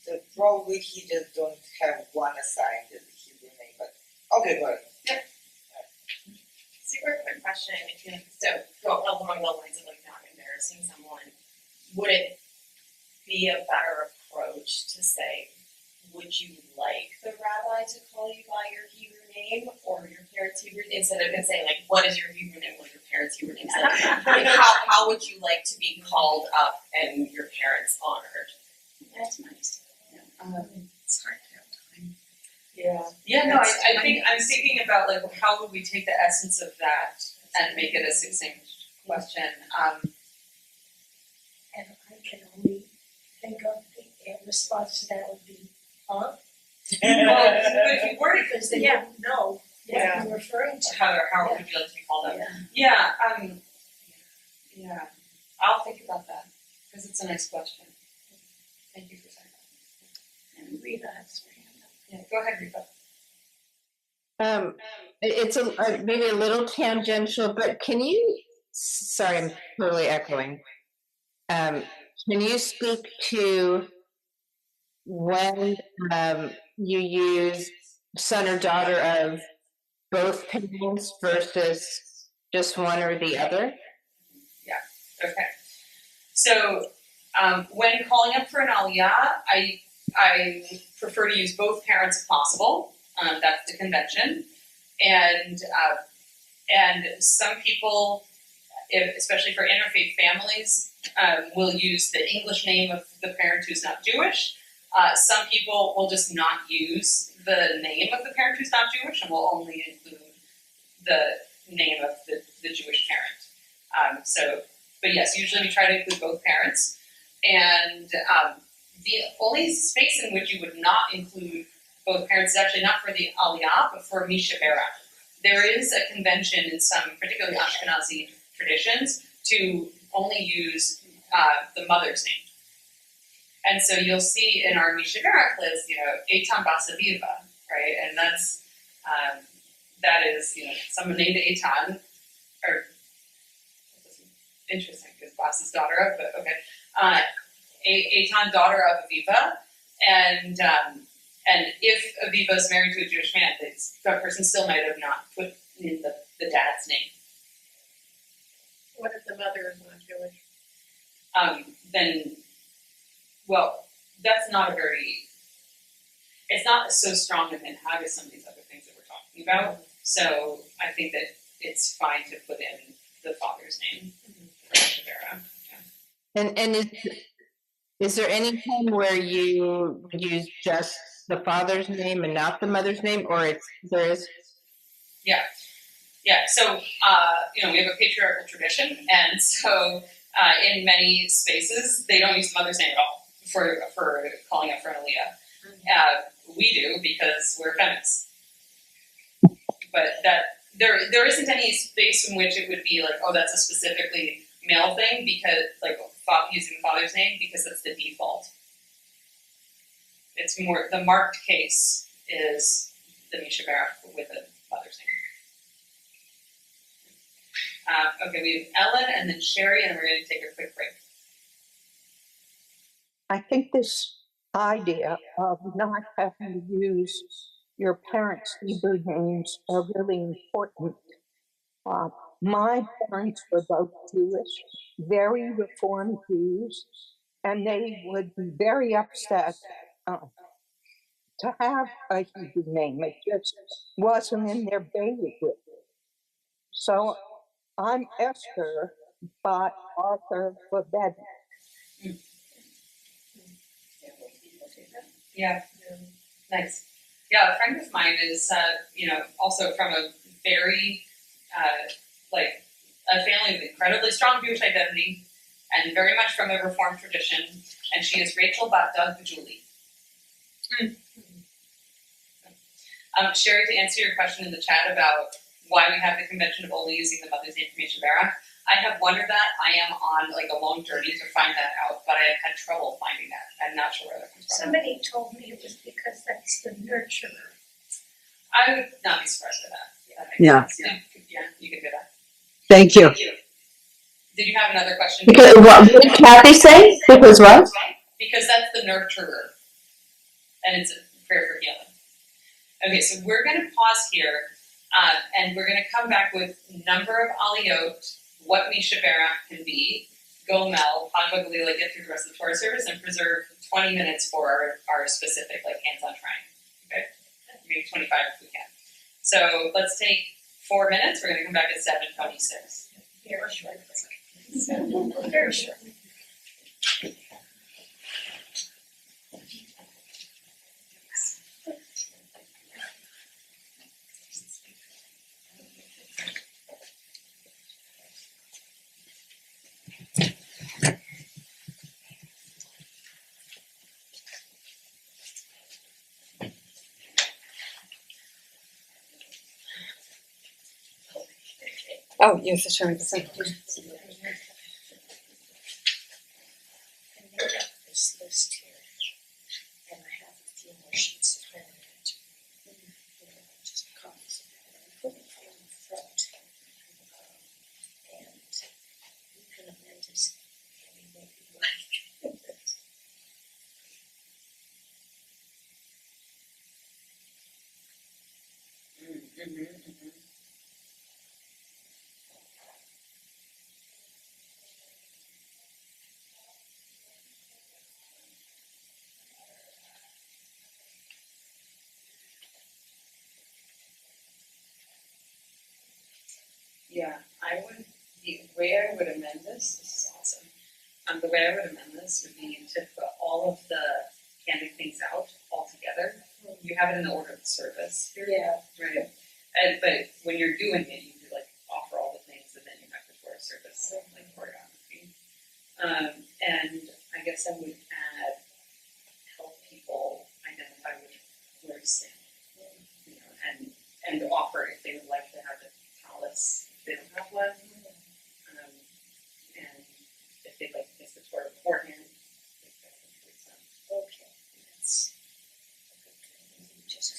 So probably he just don't have one assigned as a Hebrew name, but okay, go ahead. Yep. Super quick question. So go along the lines of like not embarrassing someone, would it be a better approach to say, would you like the rabbi to call you by your Hebrew name or your parents' Hebrew name, instead of saying like, what is your Hebrew name, what is your parents' Hebrew name? Like how would you like to be called up and your parents honored? That's nice. It's hard to have time. Yeah, no, I think I'm thinking about like how would we take the essence of that and make it a succinct question. And I can only think of the response to that would be, huh? Well, if you word it, Because they wouldn't know what you're referring to. how would you like to be called up? Yeah. Yeah, I'll think about that because it's a nice question. Thank you for saying that. And Rita has her hand up. Yeah, go ahead, Rita. It's maybe a little tangential, but can you? Sorry, I'm totally echoing. Can you speak to when you use son or daughter of both parents versus just one or the other? Okay. So when calling up for an aliyah, I prefer to use both parents if possible. That's the convention, and some people, especially for interfaith families, will use the English name of the parent who's not Jewish. Some people will just not use the name of the parent who's not Jewish and will only include the name of the Jewish parent. But yes, usually we try to include both parents. And the only space in which you would not include both parents is actually not for the aliyah, but for Misha Bera. There is a convention in some, particularly Ashkenazi traditions, to only use the mother's name. And so you'll see in our Misha Bera list, Eitan Basaviva, right? And that is, someone named Eitan, or interesting because Bas is daughter of, but okay. Eitan, daughter of Aviva, and if Aviva is married to a Jewish man, that person still might have not put in the dad's name. What if the mother is not Jewish? Then, well, that's not it's not so strong in minhag as some of these other things that we're talking about. So I think that it's fine to put in the father's name for Shavera. And is there any time where you use just the father's name and not the mother's name, or there is? Yeah. So we have a patriarchal tradition, and so in many spaces they don't use the mother's name at all for calling up for an aliyah. We do because we're feminists, but that there isn't any space in which it would be like, oh, that's a specifically male thing, because like using the father's name, because that's the default. It's more the marked case is the Misha Bera with the father's name. Okay, we have Ellen and then Sherry, and we're going to take a quick break. I think this idea of not having to use your parents' Hebrew names are really important. My parents were both Jewish, very Reformed Jews, and they would be very upset to have a Hebrew name. It just wasn't in their bailiwick. So I'm Esther, but Arthur forbade. Yeah, nice. Yeah, a friend of mine is, also from a very, like, a family with incredibly strong Jewish identity and very much from a Reformed tradition, and she is Rachel Bat Doug Bajuli. Sherry, to answer your question in the chat about why we have the convention of only using the mother's name for Mishabera, I have wondered that. I am on like a long journey to find that out, but I have had trouble finding that. I'm not sure where that comes from. Somebody told me it was because that's the nurturer. I would not be surprised by that. That makes Yeah. sense. Yeah, you can do that. Thank you. Did you have another question? Because what did Kathy say? Because what? Because that's the nurturer, and it's a prayer for healing. Okay, so we're going to pause here, and we're going to come back with number of aliyot, what Mishabera can be, Gomel, hagbah, get through the rest of the Torah service, and preserve 20 minutes for our specific, like, hands-on trying. Okay? Maybe 25 if we can. So let's take 4 minutes. We're going to come back at 7:26. Very short. Very short. Oh, yes, show me the same. This list here, and I have a few more sheets of homework. Just copies of that. I put it in the front, and you can amend this any way you like. Yeah, the way I would amend this is awesome. The way I would amend this would be to put all of the handing things out all together. You have it in the order of the service. Yeah. Right. But when you're doing it, you could like offer all the things, and then you have the Torah service, like choreography. And I guess I would add help people identify where to stand, and offer if they would like to have a tallis if they don't have one, and if they'd like to kiss the Torah beforehand. Okay, that's a good thing. Just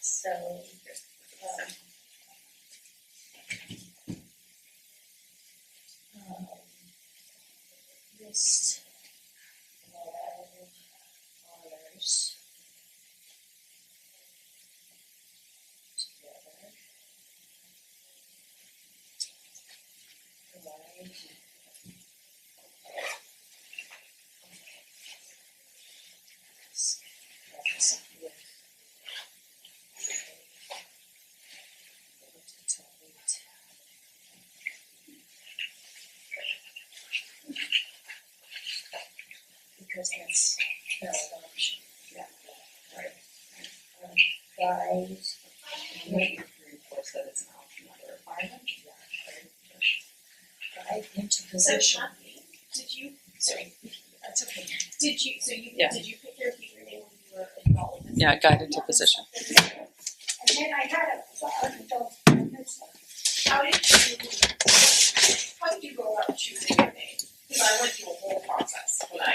so, list all honors together. Provide. Because that's no adoption. Yeah. Right. Guide. Reinforce that it's not a requirement. Guide into position. Did you, sorry, that's okay. Did you Yeah. did you pick your Hebrew name when you were involved in this? Yeah, guided to position. And then I had How did you go about choosing your name? Because I went through a whole process when I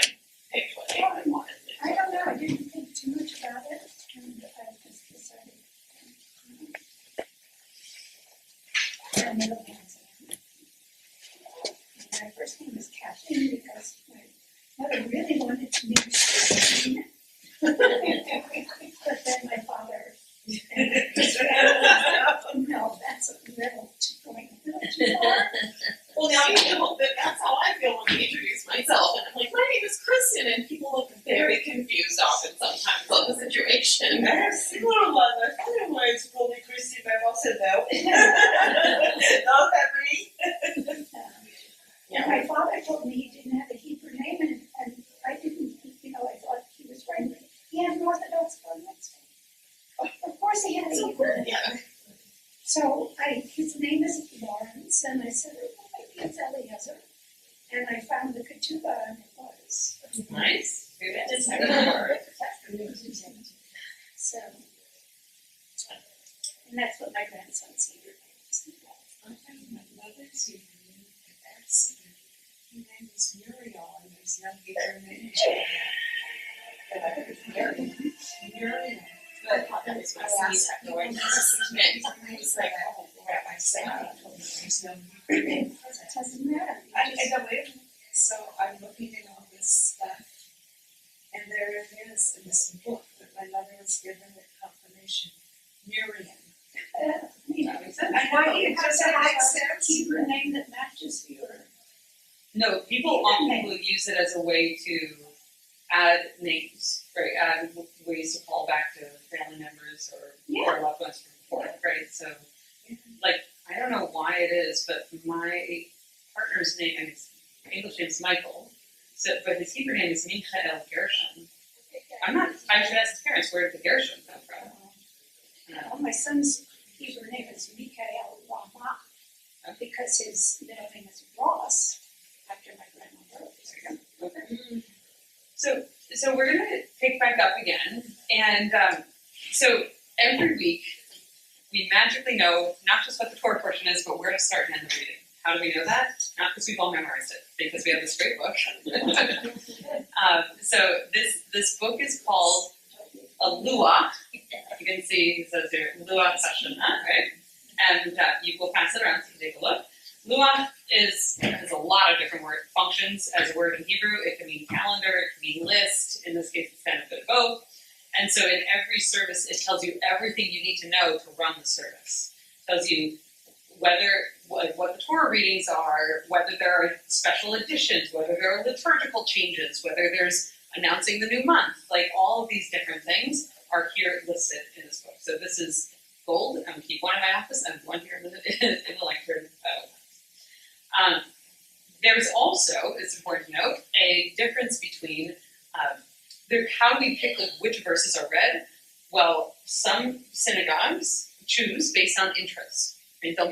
picked what name I wanted. I don't know, I didn't think too much about it, and I just decided. My middle name's Anne. And my first name was Kathleen because my mother really wanted to name me. But then my father. No, that's a little going a little too far. Well, now you know that that's how I feel when I introduce myself, and I'm like, my name is Kristen, and people look very confused often sometimes on the situation. I have similar one. My father was probably Christy, but also no. Not Henry. Yeah, my my father told me he didn't have a Hebrew name, and I didn't, I thought he was right. He had an Orthodox bar mitzvah. Of course he had a Hebrew name. So his name is Lawrence, and I said, well, maybe it's Eliezer. And I found the ketubah, and it was. Nice. So, and that's what my grandson's Hebrew name is. My mother's Hebrew name, but that's her name is Muriel, and there's no Hebrew name. Muriel. But that was my seed at the wedding. It's like, oh, Rabbi Sarah told me there's no Hebrew name. It doesn't matter. I go, wait a minute. So I'm looking at all this stuff, and there it is in this book that my mother was given at confirmation. Miriam. And why do you have to have a Hebrew name that matches your? No, people often will use it as a way to add names, right? Add ways to call back to family members or loved ones from before, right? So, like, I don't know why it is, but my partner's name, and his English name is Michael, but his Hebrew name is Michael Gershon. I should ask his parents, where did the Gershon come from? Well, my son's Hebrew name is Mikael Rama, because his middle name is Ross, after my grandmother. Okay. So we're gonna pick back up again, and so every week we magically know not just what the Torah portion is, but where to start and end the reading. How do we know that? Not because we've all memorized it, because we have this great book. So this book is called a luach. You can see it says here luach Hashanah, right? And you will pass it around so you can take a look. Luach has a lot of different functions as a word in Hebrew. It can mean calendar, it can mean list. In this case, it's kind of a bit of both. And so in every service, it tells you everything you need to know to run the service. It tells you what the Torah readings are, whether there are special additions, whether there are liturgical changes, whether there's announcing the new month. Like all of these different things are here listed in this book. So this is gold. I'm going to keep one in my office and one here in the lectern. There's also, it's important to note, a difference between how do we pick which verses are read? Well, some synagogues choose based on interest. And they'll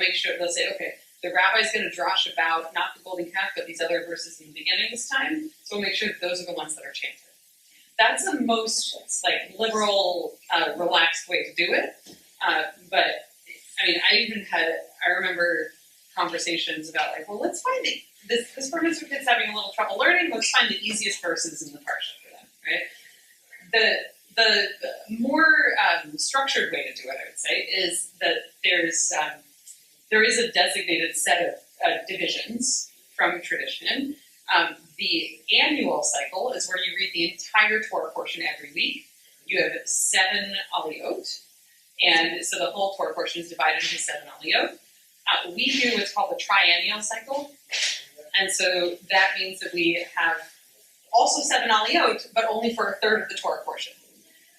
say, okay, the rabbi's going to drash about not the golden calf, but these other verses in the beginning this time. So we'll make sure that those are the ones that are chanted. That's the most liberal, relaxed way to do it. But I mean, I remember conversations about let's find this bar mitzvah kid's having a little trouble learning. Let's find the easiest verses in the parsha for them, right? The more structured way to do it, I would say, is that there is a designated set of divisions from tradition. The annual cycle is where you read the entire Torah portion every week. You have 7 aliyot, and so the whole Torah portion is divided into 7 aliyot. We do what's called the triennial cycle, and so that means that we have also 7 aliyot, but only for a third of the Torah portion.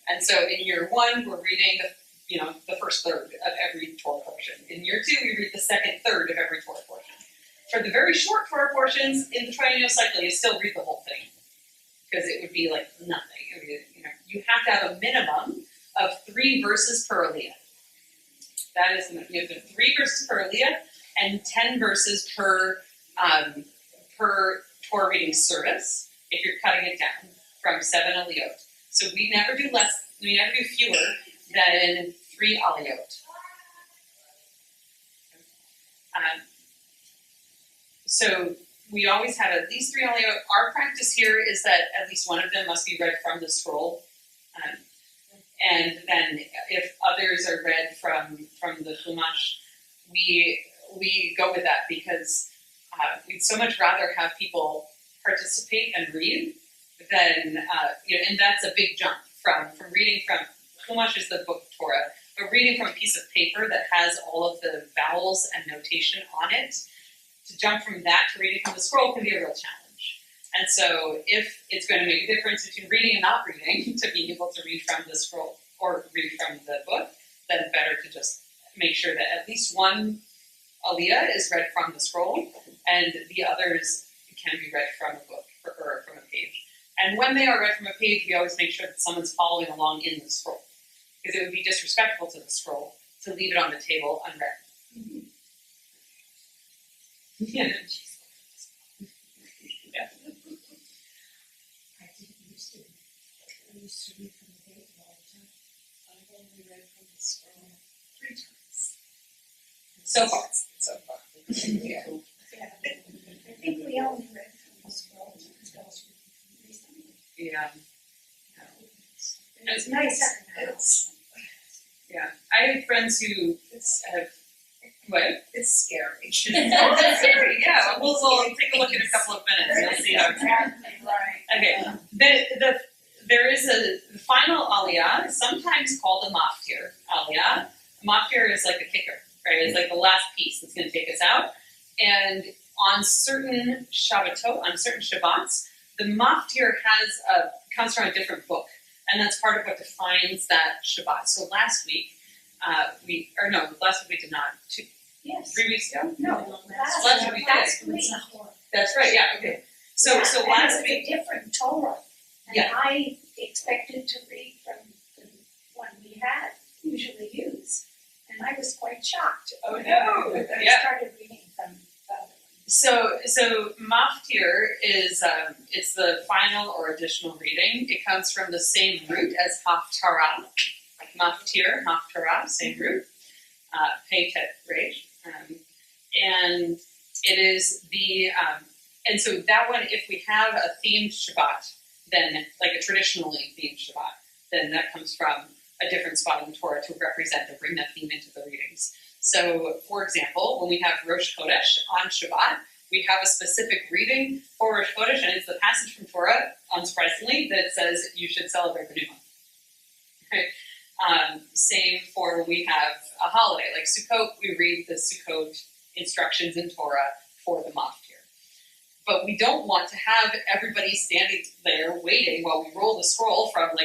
And so in year 1, we're reading the first third of every Torah portion. In year 2, we read the second third of every Torah portion. For the very short Torah portions in the triennial cycle, you still read the whole thing, because it would be like nothing. I mean, you have to have a minimum of 3 verses per aliyah. That is, you have to 3 verses per aliyah and 10 verses per Torah reading service if you're cutting it down from 7 aliyot. So we never do fewer than 3 aliyot. So we always have at least 3 aliyot. Our practice here is that at least one of them must be read from the scroll. And then if others are read from the Chumash, we go with that because we'd so much rather have people participate and read than, and that's a big jump from reading from, Chumash is the book of Torah, but reading from a piece of paper that has all of the vowels and notation on it, to jump from that to reading from the scroll can be a real challenge. And so if it's going to make a difference between reading and not reading, to be able to read from the scroll or read from the book, then better to just make sure that at least one aliyah is read from the scroll, and the others, can be read from a book or from a page. And when they are read from a page, we always make sure that someone's following along in the scroll, because it would be disrespectful to the scroll to leave it on the table unread. Mhm. Yeah. Yeah. I didn't used to. I used to read from the paper all the time. I've only read from the scroll 3 times. So far. So far. Yeah. I think we only read from the scroll recently. Yeah. It was nice having that. Yeah. I have friends who have what? It's scary. It's scary, yeah. We'll take a look in a couple of minutes and you'll see how it's Right. okay. There is the final aliyah is sometimes called a maftir aliyah. A maftir is like a kicker, right? It's like the last piece that's going to take us out. And on certain Shabbatot, on certain Shabbats, the maftir comes from a different book, and that's part of what defines that Shabbat. So last week we did not. Yes. 3 weeks ago? No, Last week we did. That's right. Yeah. Okay. So Yeah, so and last it's week. a different Torah. And Yeah. I expected to read from the one we had usually use, and I was quite shocked. Oh, no. I Yeah. started reading from the other one. So maftir is it's the final or additional reading. It comes from the same root as haftarah, maftir, haftarah, same root, pei tet resh, and it is the and so that one, if we have a themed Shabbat, then like a traditionally themed Shabbat, then that comes from a different spot in the Torah to represent or bring that theme into the readings. So, for example, when we have Rosh Chodesh on Shabbat, we have a specific reading for Rosh Chodesh, and it's the passage from Torah, unsurprisingly, that says you should celebrate the new month. Okay. Same for when we have a holiday, like Sukkot, we read the Sukkot instructions in Torah for the maftir. But we don't want to have everybody standing there waiting while we roll the scroll from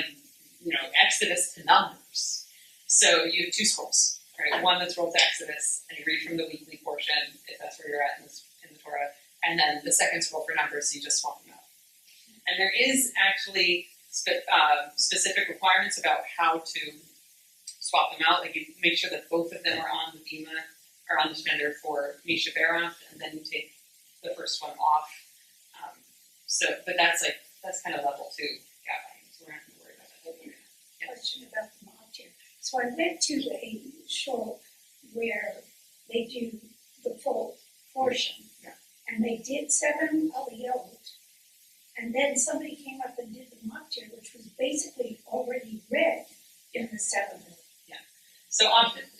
Exodus to Numbers. So you have 2 scrolls. Right, one that's rolled to Exodus, and you read from the weekly portion, if that's where you're at in the Torah, and then the second scroll for Numbers, so you just swap them out. And there is actually specific requirements about how to swap them out. Like you make sure that both of them are on the bima, or on the spender for Misha Berath, and then you take the first one off. But that's kind of level 2 Gabbai, so we're not going to worry about that. Yeah. Question about the maftir. So I went to a shul where they do the full portion, Yeah. and they did 7 aliyot, and then somebody came up and did the maftir, which was basically already read in the 7.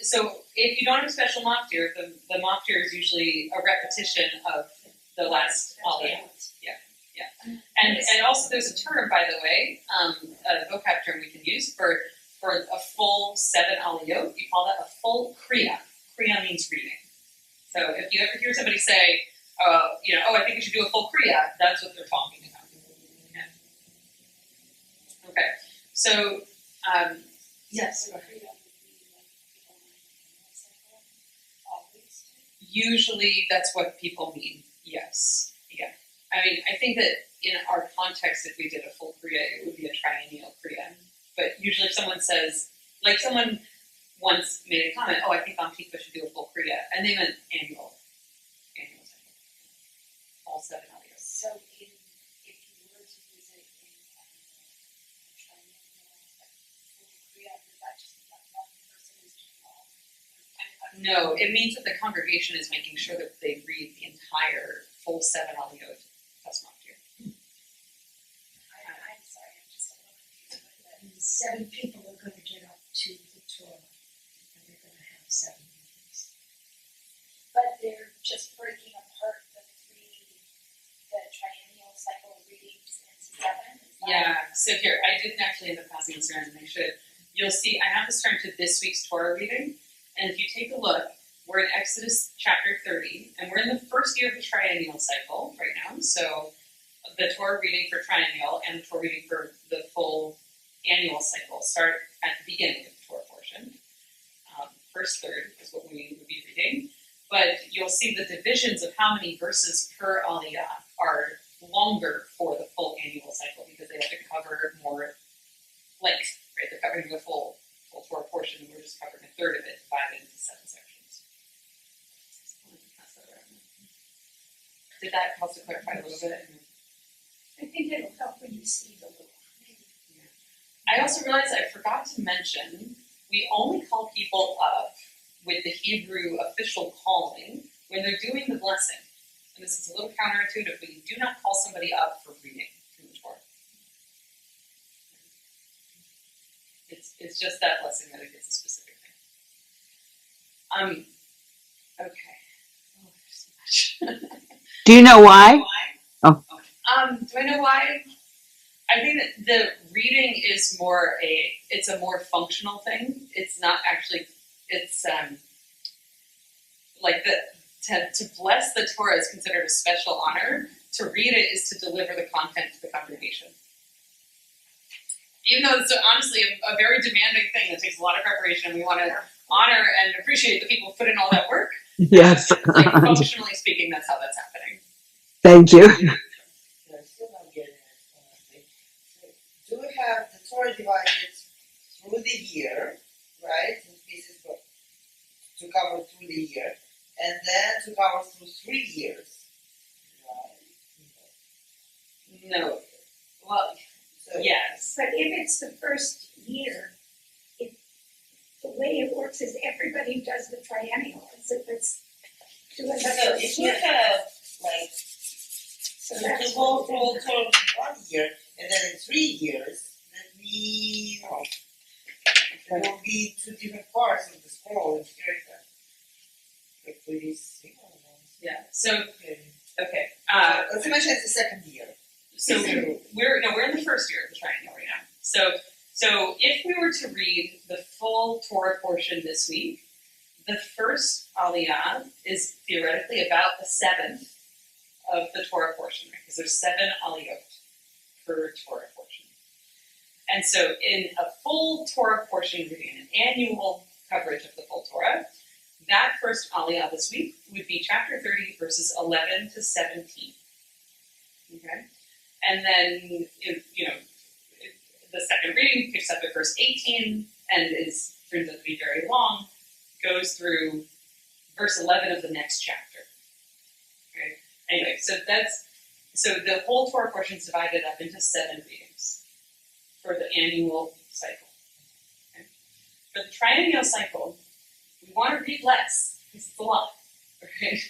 So if you don't have a special maftir, the maftir is usually a repetition of the last aliyah. And also there's a term, by the way, a vocab term we can use for a full 7 aliyot. You call that a full kriya. Kriya means reading. So if you ever hear somebody say, I think you should do a full kriya, that's what they're talking about. Okay. So yes. Usually that's what people mean. Yes. Yeah. I mean, I think that in our context, if we did a full kriya, it would be a triennial kriya. But usually if someone says, like someone once made a comment, I think Am Tikva should do a full kriya, and they meant annual cycle. All 7 aliyahs. So if you were to use it in full kriya, does that just mean that one person is doing all? No, it means that the congregation is making sure that they read the entire full 7 aliyot plus maftir. I'm sorry, I'm just a little confused with that. 7 people are going to get up to the Torah, and they're going to have 7 meetings. But they're just breaking apart the triennial cycle readings into 7? Yeah, so here, I didn't actually end up passing this around, and I should. You'll see, I have this turned to this week's Torah reading, and if you take a look, we're in Exodus chapter 30, and we're in the first year of the triennial cycle right now. So the Torah reading for triennial and the Torah reading for the full annual cycle start at the beginning of the Torah portion. First third is what we would be reading. But you'll see the divisions of how many verses per aliyah are longer for the full annual cycle because they have to cover more length, right? They're covering the full Torah portion, and we're just covering a third of it, divided into 7 sections. Did that help to clarify a little bit? I think it'll help when you see the little. I also realized I forgot to mention, we only call people up with the Hebrew official calling when they're doing the blessing. And this is a little counterintuitive, but you do not call somebody up for reading from the Torah. It's just that blessing that it gets a specific thing. Okay. Oh, there's so much. Do you know why? Do I know why? I think that the reading is it's a more functional thing. It's not actually, it's like to bless the Torah is considered a special honor. To read it is to deliver the content to the congregation. Even though it's honestly a very demanding thing that takes a lot of preparation, we want to honor and appreciate the people who put in all that work. Yes. Like functionally speaking, that's how that's happening. Thank you. No, still not getting it, honestly. So, do we have the Torah divided through the year, right? In pieces to cover through the year, and then to cover through 3 years, right? No. Well, So, yes. But if it's the first year, the way it works is everybody does the triennial, as if it's doing the So first if we year. have like So the that's whole what we're Torah in 1 year and then in 3 years, that means there will be 2 different parts of the scroll and character. Like pretty similar ones. Yeah. So okay. Let's imagine it's the second year. So we're in the first year of the triennial right now. So if we were to read the full Torah portion this week, the first aliyah is theoretically about the 7th of the Torah portion, right? Because there's 7 aliyot per Torah portion. And so in a full Torah portion reading, an annual coverage of the full Torah, that first aliyah this week would be chapter 30, verses 11 to 17. Okay? And then, the second reading picks up at verse 18 and turns out to be very long, goes through verse 11 of the next chapter. Okay? Anyway, so the whole Torah portion is divided up into 7 readings for the annual cycle. Okay? For the triennial cycle, we want to read less because it's a lot. Okay?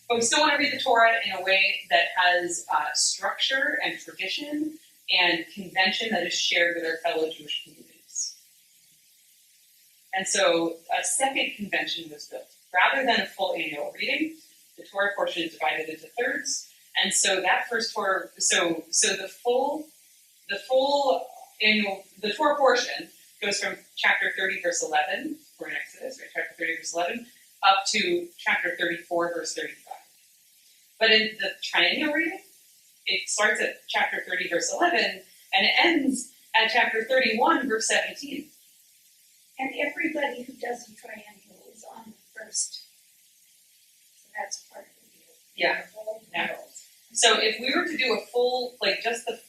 But we still want to read the Torah in a way that has structure and tradition and convention that is shared with our fellow Jewish communities. And so a second convention was built. Rather than a full annual reading, the Torah portion is divided into thirds. And so that first Torah, so the full annual, the Torah portion goes from chapter 30, verse 11, we're in Exodus, right? Chapter 30, verse 11, up to chapter 34, verse 35. But in the triennial reading, it starts at chapter 30, verse 11, and it ends at chapter 31, verse 17. And everybody who does the triennial is on the first. So that's part of the deal. Yeah. So if we were to do a full, like just the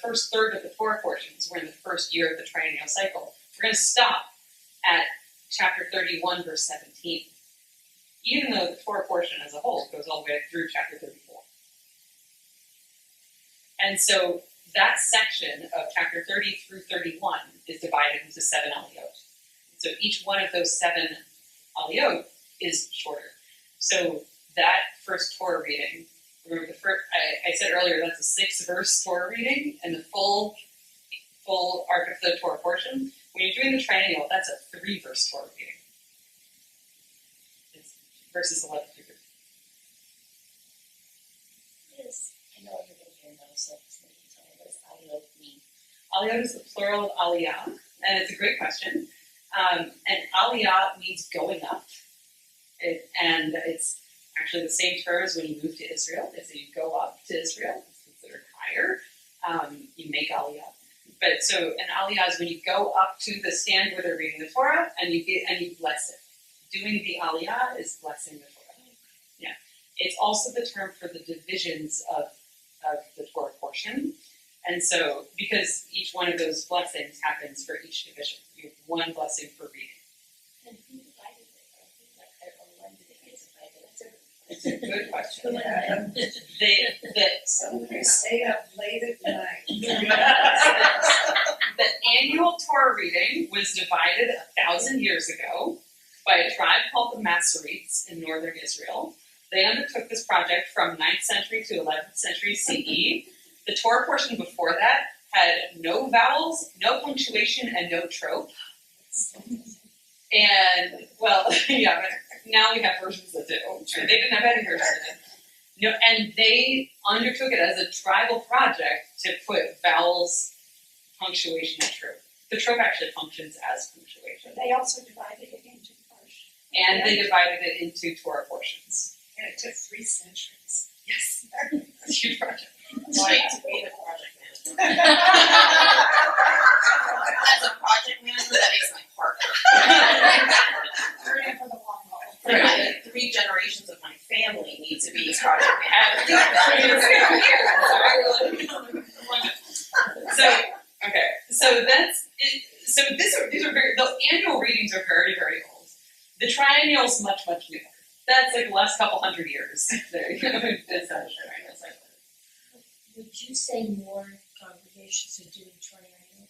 first third of the Torah portions, we're in the first year of the triennial cycle, we're going to stop at chapter 31, verse 17. Even though the Torah portion as a whole goes all the way through chapter 34. And so that section of chapter 30 through 31 is divided into 7 aliyot. So each one of those 7 aliyot is shorter. So that first Torah reading, remember I said earlier that's a 6-verse Torah reading, and the full arc of the Torah portion. When you're doing the triennial, that's a 3-verse Torah reading. It's verses 11 through 13. Yes, I know everybody here knows, so maybe tell me, what does aliyot mean? Aliyot is the plural of aliyah, and it's a great question. And aliyah means going up. And it's actually the same term as when you move to Israel. It's that you go up to Israel. It's considered higher. You make aliyah. But so an aliyah is when you go up to the stand where they're reading the Torah and you bless it. Doing the aliyah is blessing the Torah. Yeah. It's also the term for the divisions of the Torah. portion. And so, because each one of those blessings happens for each division, you have one blessing per reading. And who divided it? Or when did it get divided? It's a good question. Yeah. Somebody stay up late at night. The annual Torah reading was divided 1,000 years ago by a tribe called the Masoretes in northern Israel. They undertook this project from 9th century to 11th century CE. The Torah portion before that had no vowels, no punctuation, and no trope. And, well, yeah, but now we have versions that do. They didn't have any versions that did. No, and they undertook it as a tribal project to put vowels, punctuation, and trope. The trope actually functions as punctuation. They also divided it into portions. And they divided it into Torah portions. And it took 3 centuries. Yes. It's a huge project. So I have to be the project manager. As a project manager, that makes my heart hurt. We're in for the long haul. Right, 3 generations of my family need to be project managers. So, okay, so that's it. So these are very, the annual readings are very, very old. The triennial's much, much newer. That's like the last couple hundred years. There, you know, it's not a triennial cycle. Would you say more congregations are doing triennial?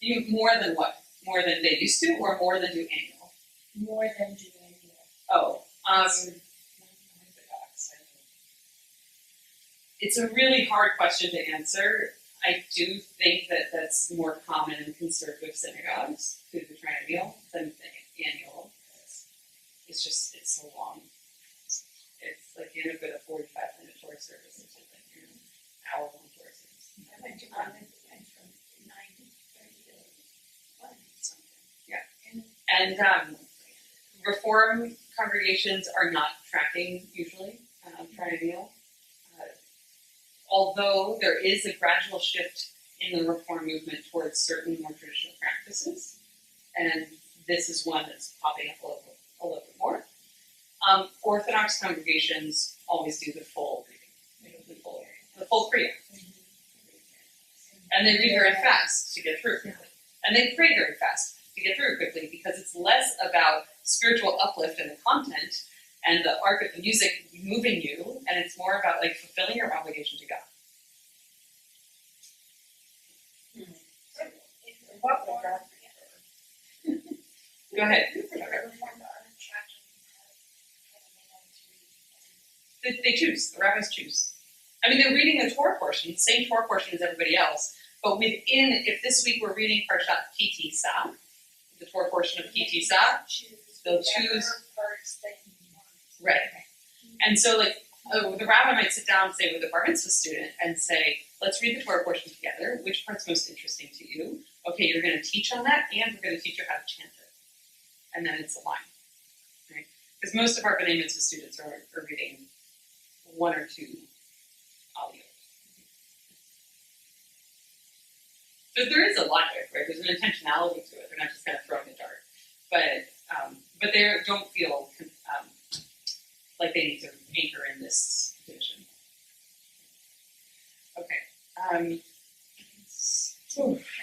You more than what? More than they used to, or more than do annual? More than do annual. Oh, it's a really hard question to answer. I do think that that's more common in conservative synagogues to do the triennial than the annual. It's just, it's so long. It's like you end up with a 45-minute Torah service or something, you know, hour-long Torah service. I went to one that went from 9:30 to 1 something. Yeah. And Reform congregations are not tracking usually triennial. Although there is a gradual shift in the Reform movement towards certain more traditional practices, and this is one that's popping up a little bit more. Orthodox congregations always do the full reading, the full Kriya. And they read very fast to get through quickly. And they pray very fast to get through quickly because it's less about spiritual uplift in the content and the arc of the music moving you, and it's more about like fulfilling your obligation to God. What more? Go ahead. They choose. The rabbis choose. I mean, they're reading the Torah portion, same Torah portion as everybody else, but within, if this week we're reading Parshat Kitisa, the Torah portion of Kitisa, they'll choose. Right. And so, like, the rabbi might sit down, say, with a bar mitzvah student and say, let's read the Torah portion together. Which part's most interesting to you? Okay, you're going to teach on that, and we're going to teach you how to chant it. And then it's a line. Right? Because most of our B'nai Mitzvah students are reading 1 or 2 aliyot. But there is a logic, right? There's an intentionality to it. They're not just kind of throwing a dart. But they don't feel like they need to anchor in this division. Okay.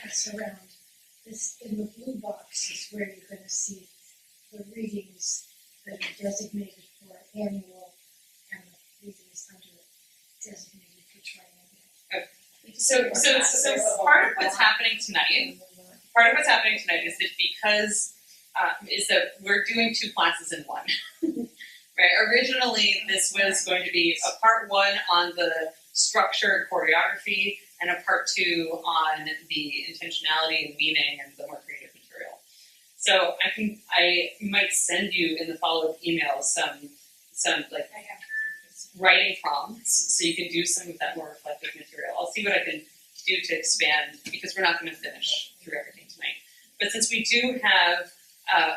Pass around. This in the blue box is where you're going to see the readings that are designated for annual and the readings under designated for triennial. So part of what's happening tonight is that because is that we're doing 2 classes in one. Right? Originally, this was going to be a part 1 on the structure and choreography, and a part 2 on the intentionality and meaning and the more creative material. So I might send you in the follow-up email some like writing prompts so you can do some of that more reflective material. I'll see what I can do to expand because we're not going to finish through everything tonight. But since we do have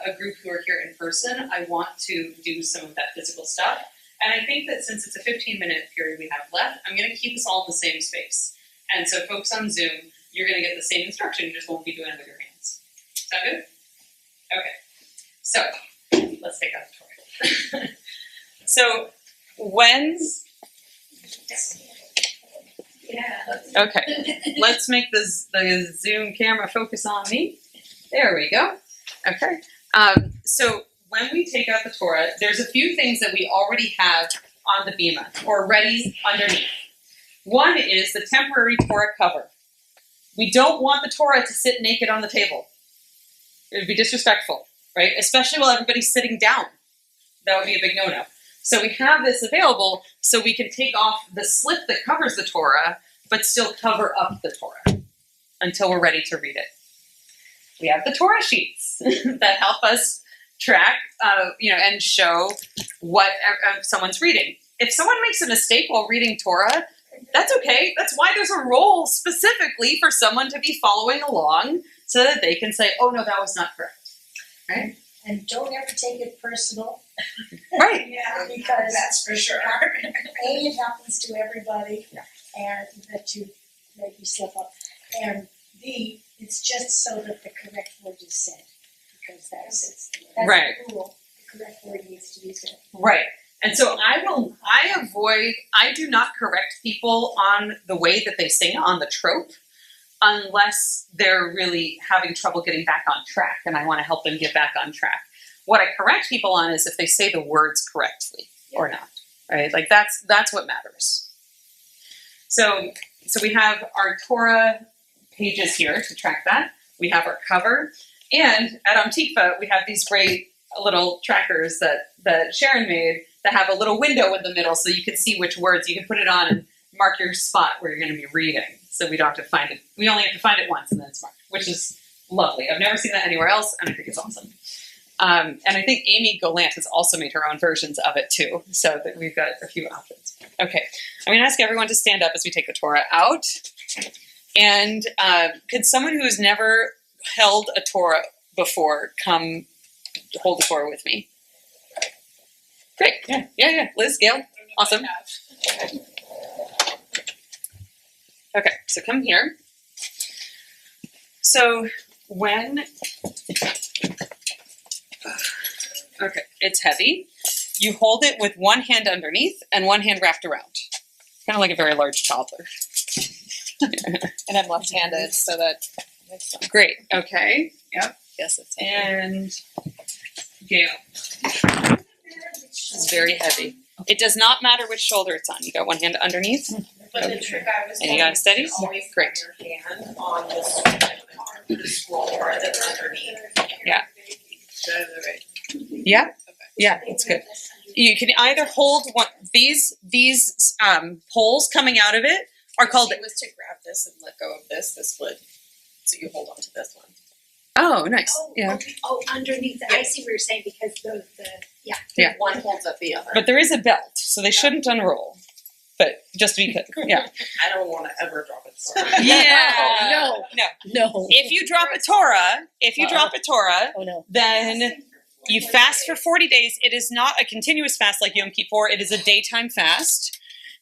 a group who are here in person, I want to do some of that physical stuff. And I think that since it's a 15-minute period we have left, I'm going to keep us all in the same space. And so folks on Zoom, you're going to get the same instruction, you just won't be doing it with your hands. Sound good? Okay. So, let's take out the Torah. So, when's... Yeah. Okay, let's make the Zoom camera focus on me. There we go. Okay. So when we take out the Torah, there's a few things that we already have on the bima or ready underneath. One is the temporary Torah cover. We don't want the Torah to sit naked on the table. It would be disrespectful, right? Especially while everybody's sitting down. That would be a big no-no. So we have this available so we can take off the slip that covers the Torah, but still cover up the Torah until we're ready to read it. We have the Torah sheets that help us track, and show what someone's reading. If someone makes a mistake while reading Torah, that's okay. That's why there's a role specifically for someone to be following along so that they can say, oh, no, that was not correct. Right? And don't ever take it personal. Right. Yeah, because That's for sure. A, it happens to everybody, Yeah. and that you slip up. And B, it's just so that the correct word is said, because that's Right. the rule. The correct word needs to be said. Right. And so I do not correct people on the way that they sing on the trope unless they're really having trouble getting back on track and I want to help them get back on track. What I correct people on is if they say the words correctly or not, right? Like that's what matters. So we have our Torah pages here to track that. We have our cover, and at Tikva we have these great little trackers that Sharon made that have a little window in the middle so you can see which words. You can put it on and mark your spot where you're going to be reading. So we don't have to find it. We only have to find it once and then it's marked, which is lovely. I've never seen that anywhere else, and I think it's awesome. And I think Amy Golant has also made her own versions of it too, so that we've got a few options. Okay, I'm going to ask everyone to stand up as we take the Torah out. And could someone who's never held a Torah before come hold the Torah with me? Great, yeah. Liz, Gail, awesome. Okay, so come here. So it's heavy. You hold it with one hand underneath and one hand wrapped around. Kind of like a very large toddler. And I'm left-handed, so that makes sense. Great, okay. Yep. Yes, it's And Gail. This is very heavy. It does not matter which shoulder it's on. You got one hand underneath. But the trick I was And you got it steady? always Great. put your hand on the scroll part that's underneath. Yeah. Yeah, it's good. You can either hold one. These poles coming out of it are called. It was to grab this and let go of this. This would, so you hold on to this one. Oh, nice. Yeah. Underneath. I see what you're saying, because Yeah. One holds up the other. But there is a belt, so they shouldn't unroll. But just to be clear, yeah. I don't want to ever drop it. Yeah. No. If you drop a Torah, Oh no. then you fast for 40 days. It is not a continuous fast like Yom Kippur. It is a daytime fast.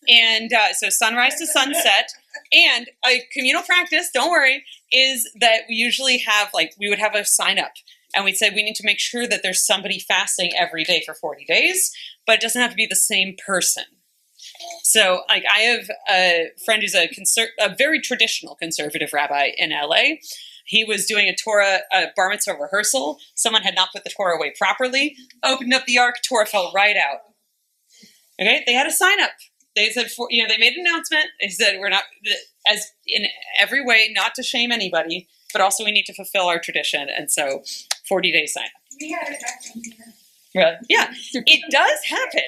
And so sunrise to sunset. And a communal practice, don't worry, is that we usually have, we would have a sign up. And we'd say we need to make sure that there's somebody fasting every day for 40 days. But it doesn't have to be the same person. So, I have a friend who's a very traditional conservative rabbi in LA. He was doing a bar mitzvah rehearsal. Someone had not put the Torah away properly, opened up the ark, Torah fell right out. Okay, they had a sign up. They said, they made an announcement. They said, we're not, as in every way, not to shame anybody, but also we need to fulfill our tradition. And so, 40-day sign up. we had it happen here. Really? Yeah, it does happen.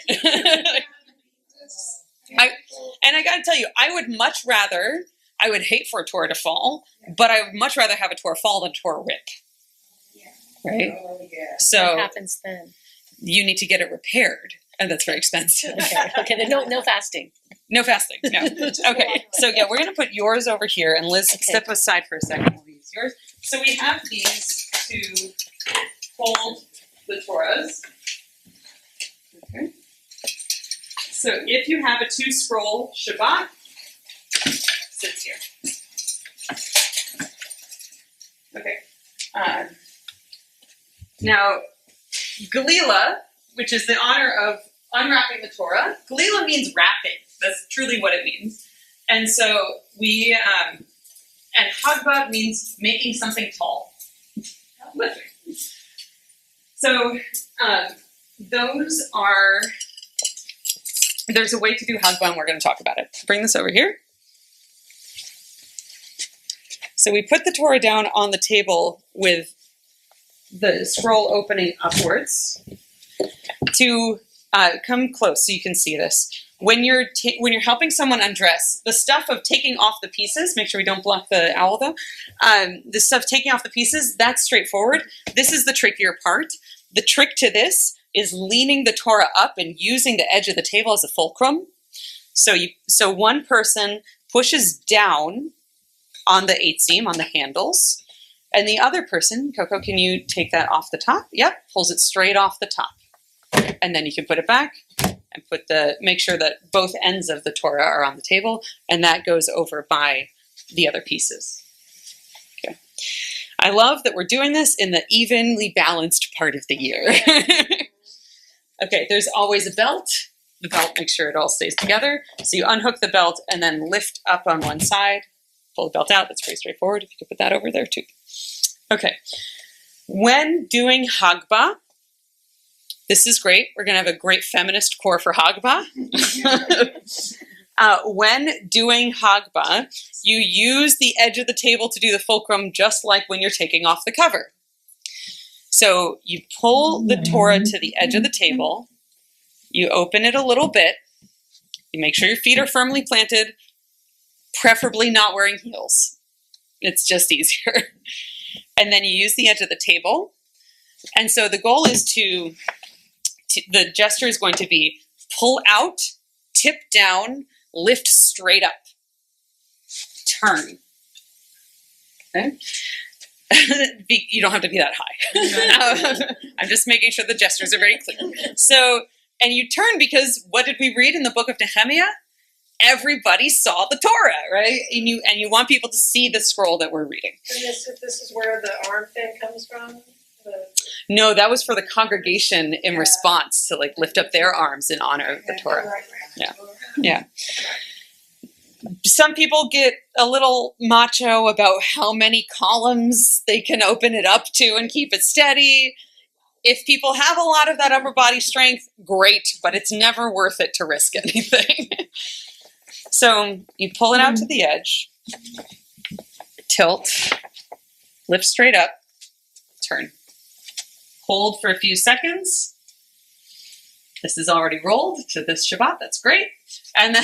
I got to tell you, I would hate for a Torah to fall, but I would much rather have a Torah fall than a Torah rip. Right? Oh, yeah. So What happens then? you need to get it repaired, and that's very expensive. Okay. Then no fasting. No fasting, no. Okay, so yeah, we're going to put yours over here, and Liz, step aside for a second. We'll use yours. So we have these to hold the Torahs. Okay. So if you have a 2-scroll Shabbat, sits here. Okay. Now, Galila, which is the honor of unwrapping the Torah. Galila means wrapping. That's truly what it means. And so we, and hagbah means making something tall. So there's a way to do hagbah, and we're going to talk about it. Bring this over here. So we put the Torah down on the table with the scroll opening upwards to come close so you can see this. When you're helping someone undress, the stuff of taking off the pieces, make sure we don't block the owl though, the stuff taking off the pieces, that's straightforward. This is the trickier part. The trick to this is leaning the Torah up and using the edge of the table as a fulcrum. So one person pushes down on the 8 seam, on the handles, and the other person, Coco, can you take that off the top? Yep, pulls it straight off the top. And then you can put it back and make sure that both ends of the Torah are on the table, and that goes over by the other pieces. Okay. I love that we're doing this in the evenly balanced part of the year. Okay, there's always a belt. The belt makes sure it all stays together. So you unhook the belt and then lift up on one side, pull the belt out. That's pretty straightforward. If you could put that over there too. Okay. When doing hagbah, this is great. We're going to have a great feminist core for hagbah. When doing hagbah, you use the edge of the table to do the fulcrum, just like when you're taking off the cover. So you pull the Torah to the edge of the table, you open it a little bit, you make sure your feet are firmly planted, preferably not wearing heels. It's just easier. And then you use the edge of the table. And so the goal is the gesture is going to be pull out, tip down, lift straight up, turn. Okay? You don't have to be that high. I'm just making sure the gestures are very clear. So, and you turn because what did we read in the book of Nehemiah? Everybody saw the Torah, right? And you want people to see the scroll that we're reading. And this is where the arm thing comes from? No, that was for the congregation in response to lift up their arms in honor of the Torah. Right. Yeah. Some people get a little macho about how many columns they can open it up to and keep it steady. If people have a lot of that upper body strength, great, but it's never worth it to risk anything. So you pull it out to the edge, tilt, lift straight up, turn. Hold for a few seconds. This is already rolled to this Shabbat. That's great. And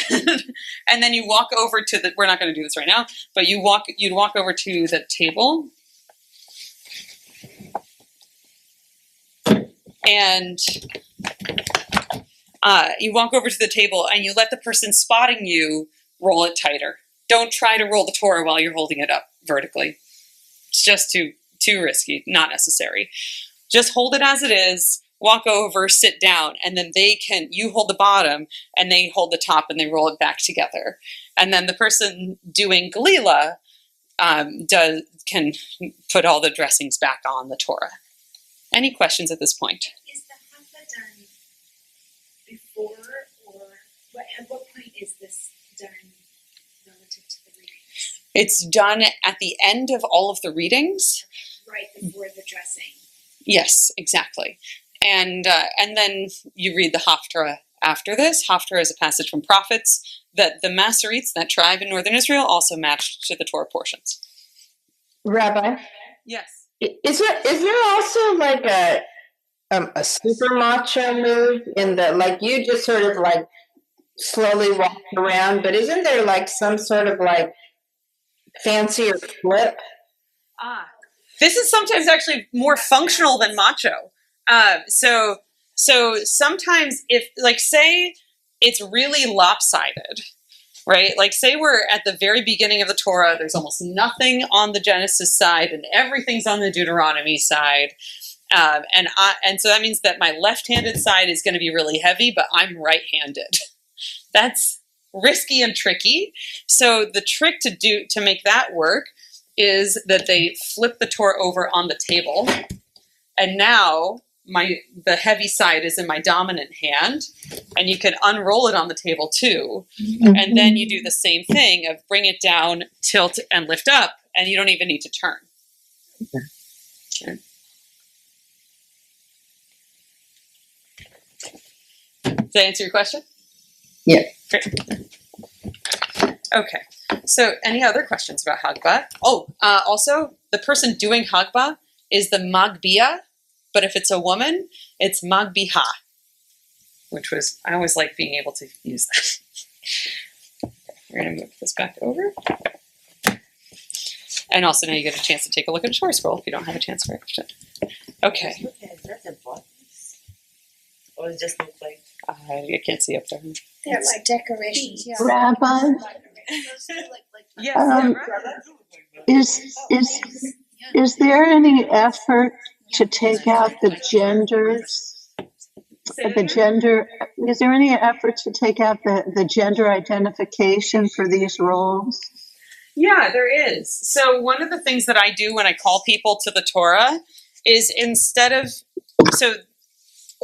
then you walk over to we're not going to do this right now, but you'd walk over to the table. And you walk over to the table and you let the person spotting you roll it tighter. Don't try to roll the Torah while you're holding it up vertically. It's just too risky, not necessary. Just hold it as it is, walk over, sit down, and then you hold the bottom and they hold the top and they roll it back together. And then the person doing Galila can put all the dressings back on the Torah. Any questions at this point? Is the hagbah done before or at what point is this done relative to the readings? It's done at the end of all of the readings. Right before the dressing. Yes, exactly. And then you read the Haftarah after this. Haftarah is a passage from prophets that the Masoretes, that tribe in northern Israel, also matched to the Torah portions. Rabbi, Yes. is there also like a super macho move in the you just sort of slowly walk around, but isn't there some sort of fancier flip? This is sometimes actually more functional than macho. So sometimes if say it's really lopsided, right? Say we're at the very beginning of the Torah, there's almost nothing on the Genesis side and everything's on the Deuteronomy side. And so that means that my left-handed side is going to be really heavy, but I'm right-handed. That's risky and tricky. So the trick to make that work is that they flip the Torah over on the table, and now the heavy side is in my dominant hand, and you can unroll it on the table too. And then you do the same thing of bring it down, tilt, and lift up, and you don't even need to turn. Okay. Does that answer your question? Yeah. Great. Okay. So any other questions about hagbah? Oh, also, the person doing hagbah is the magbia, but if it's a woman, it's magbiha, which was, I always like being able to use that. We're going to move this back over. And also now you get a chance to take a look at a Torah scroll if you don't have a chance for it. Okay. Is that a buttons? Or it just look like? I can't see up there. They're like decorations, yeah. Rabbi, Yes. is there any effort to take out the genders? The gender, is there any effort to take out the gender identification for these roles? Yeah, there is. So one of the things that I do when I call people to the Torah is instead of, so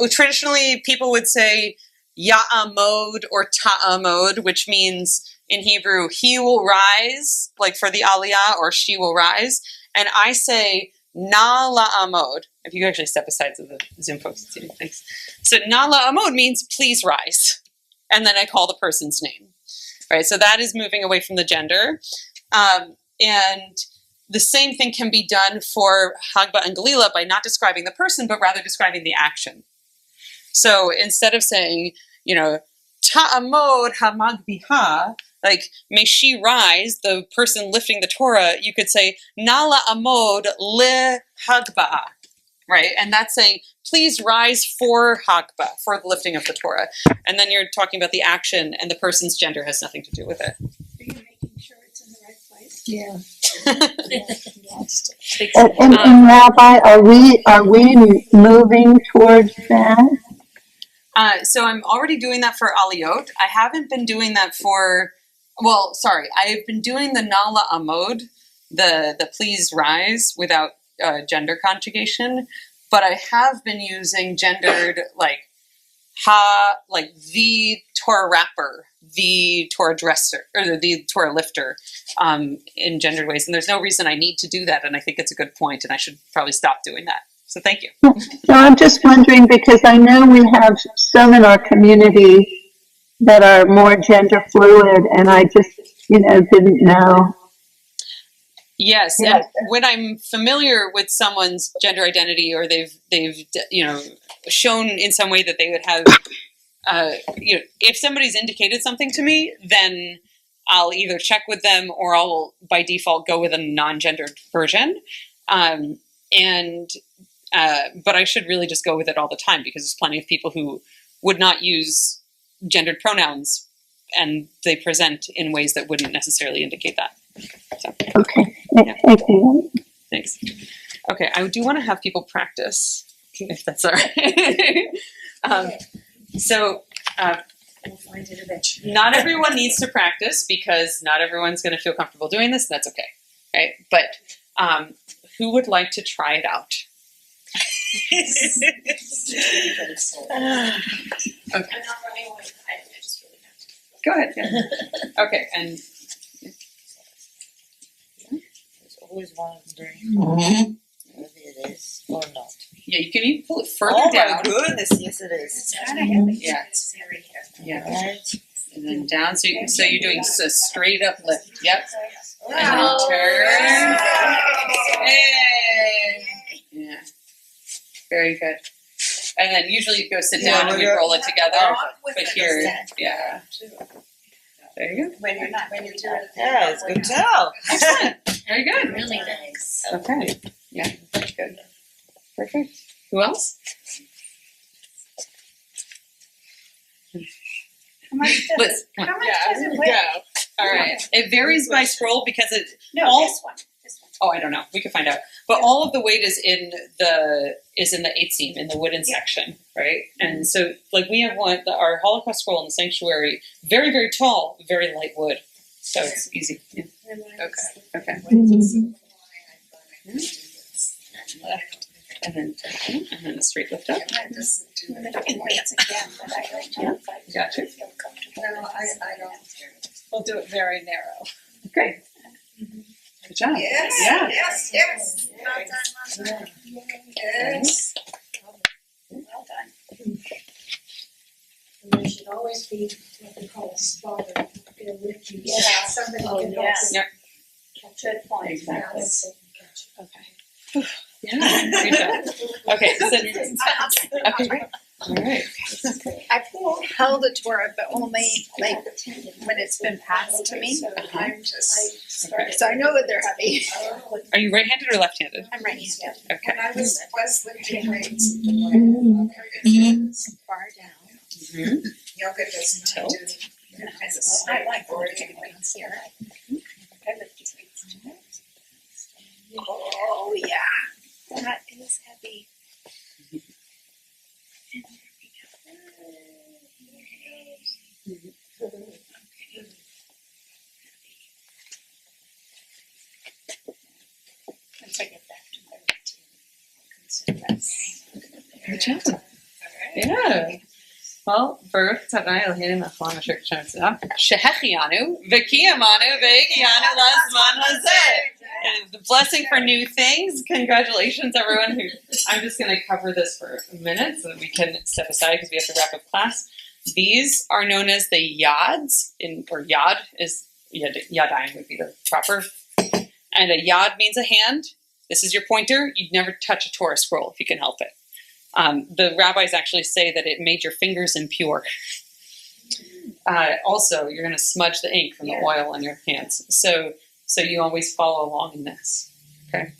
traditionally people would say ya'amod or ta'amod, which means in Hebrew, he will rise, like for the aliyah, or she will rise. And I say na la'amod. If you actually step aside so the Zoom folks can see me, thanks. So na la'amod means please rise. And then I call the person's name. Right, so that is moving away from the gender. And the same thing can be done for hagbah and galila by not describing the person, but rather describing the action. So instead of saying, ta'amod ha-magbiha, like, may she rise, the person lifting the Torah, you could say, na la'amod le hagbah, right? And that's saying, please rise for hagbah, for the lifting of the Torah. And then you're talking about the action, and the person's gender has nothing to do with it. Are you making sure it's in the right place? Yeah. And Rabbi, are we moving towards that? So I'm already doing that for aliyot. I haven't been doing that for, I've been doing the nala amod, the please rise without gender conjugation, but I have been using gendered like the Torah rapper, the Torah dresser, or the Torah lifter in gendered ways. And there's no reason I need to do that. And I think it's a good point, and I should probably stop doing that. So thank you. So I'm just wondering, because I know we have some in our community that are more gender fluid, and I just, didn't know. Yes, and when I'm familiar with someone's gender identity, or they've shown in some way that they would have, if somebody's indicated something to me, then I'll either check with them or I'll by default go with a non-gendered version. But I should really just go with it all the time, because there's plenty of people who would not use gendered pronouns, and they present in ways that wouldn't necessarily indicate that. So, okay. Yeah. Thank you. Thanks. Okay, I do want to have people practice, if that's all right. We'll find it eventually. Not everyone needs to practice, because not everyone's going to feel comfortable doing this, and that's okay. Right? But who would like to try it out? Okay. I'm not running away. I just really have to. Go ahead. Yeah. Okay, and There's always wondering whether it is or not. yeah, you can even pull it further Oh down. my goodness, yes it is. It's kind of heavy. Yeah. It's very heavy. Yeah, Right? and then down. So you're doing a straight up lift. Yep. And then Wow. turn. Hey. Yeah. Very good. And then usually you go sit down and we roll it together. But here, yeah. There you go. When you're doing it. Yeah, it's good to know. Excellent. Very good. Really nice. Okay. Yeah. Good. Perfect. Who else? How much does Let's come on. how much does it weigh? All right. It varies by scroll because it. No, all, this one. Oh, I don't know. We can find out. But all of the weight is in the eight seam, in the wooden section, right? And so, like, we have our Holocaust scroll in the sanctuary, very, very tall, very light wood. So it's easy. Yeah. Okay. Okay. Left and then a straight lift up. I doesn't do I that. can dance again, but I like to if I Gotcha. feel comfortable. No, I don't. We'll do it very narrow. Great. Good job. Yes, Yeah. yes. Well done. Yes. Well done. And there should always be what they call a spotter there with you. Yeah. Somebody Oh, can yeah. help you. Good point. Exactly. balance it and catch it. Okay. Yeah, great job. Okay, so, okay, great. All right. I've held a Torah, but only like when it's been passed to me. I'm just, so I know that they're heavy. Are you right-handed or left-handed? I'm right-handed. Okay. When I was lifting weights at the Far down. Mm-hmm. yoga does not do. I like lifting weights here. I lift weights too. Oh, yeah. That is heavy. Once I get back to my routine, I'll consider that. Good job. Yeah. Well, Baruch Tavai Eloheinu Melech Asher K'shem Shehechianu V'Kiyamanu V'Egianu Lazman Hazeh. And the blessing for new things. Congratulations, everyone. Who I'm just going to cover this for a minute so that we can step aside because we have to wrap up class. These are known as the yads, or yad is yadayim would be the proper. And a yad means a hand. This is your pointer. You'd never touch a Torah scroll if you can help it. The rabbis actually say that it made your fingers impure. Also, you're going to smudge the ink from the oil on your hands. So you always follow along in this. Okay.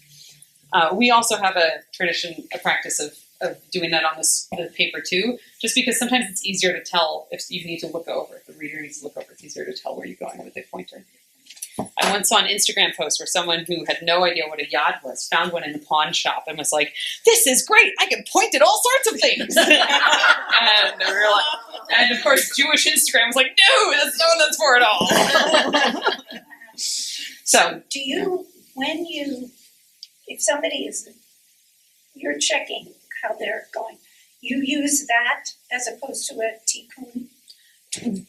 We also have a tradition, a practice of doing that on the paper too, just because sometimes it's easier to tell if you need to look over. If the reader needs to look over, it's easier to tell where you're going with the pointer. I once saw an Instagram post where someone who had no idea what a yad was found one in the pawn shop and was like, "This is great! I can point at all sorts of things." and of course, Jewish Instagram was like, "No, that's not what that's for at all." So, Do you, if somebody is, you're checking how they're going, you use that as opposed to a tikkun?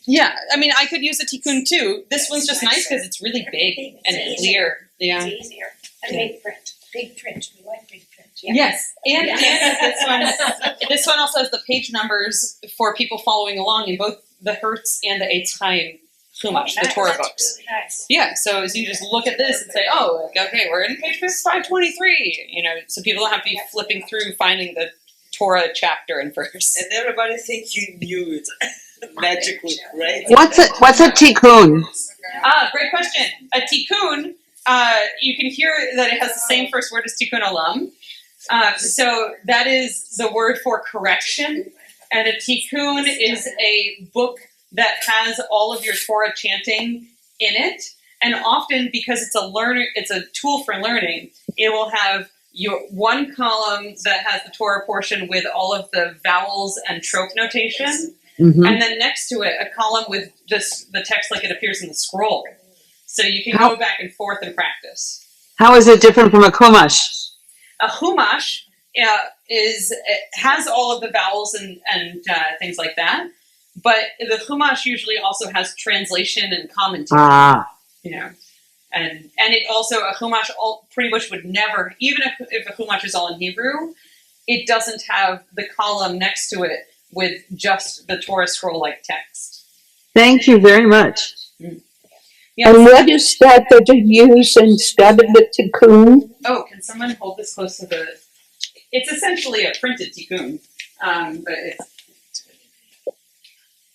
yeah, I mean, I could use a tikkun too. This one's just nice because it's really big and clear. Yeah. It's easier. And big print. Big print. We like big print. Yeah. Yes, and this one also has the page numbers for people following along in both the Hertz and the Eitz Chaim Chumash, the Torah books. Really nice. Yeah, so as you just look at this and say, "Oh, okay, we're in page 523." So people don't have to be flipping through finding the Torah chapter and verse. And everybody thinks you knew it magically, right? What's a tikkun? Great question. A tikkun, you can hear that it has the same first word as tikkun olam. So that is the word for correction. And a tikkun is a book that has all of your Torah chanting in it. And often, because it's a tool for learning, it will have your one column that has the Torah portion with all of the vowels and trope notation. Mm-hmm. And then next to it, a column with just the text like it appears in the scroll. So you can go back and forth and practice. How is it different from a chumash? A chumash has all of the vowels and things like that. But the chumash usually also has translation and commentary. And it also, a chumash pretty much would never, even if a chumash is all in Hebrew, it doesn't have the column next to it with just the Torah scroll-like text. Thank you very much. Yes. And what is that you use instead of the tikkun? Oh, can someone hold this close to the... It's essentially a printed tikkun, but it's...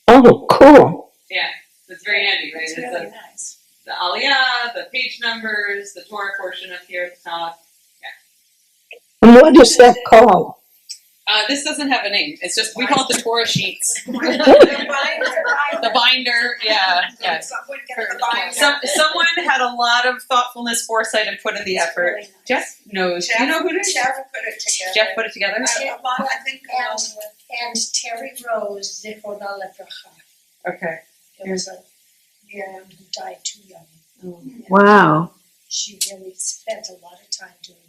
Oh, cool. Yeah, it's very handy, right? It's really nice. The aliyah, the page numbers, the Torah portion up here at the top. And what is that called? This doesn't have a name. It's just, we call it the Torah sheets. The binder, yeah. Someone had a lot of thoughtfulness, foresight, and put in the effort. Really nice. Jeff knows. Do you know who it is? Jeff put it together. Jeff put it together? I think And Terry Rose, Zichronah Levracha. Okay. It was a man who died too young. Wow. She really spent a lot of time doing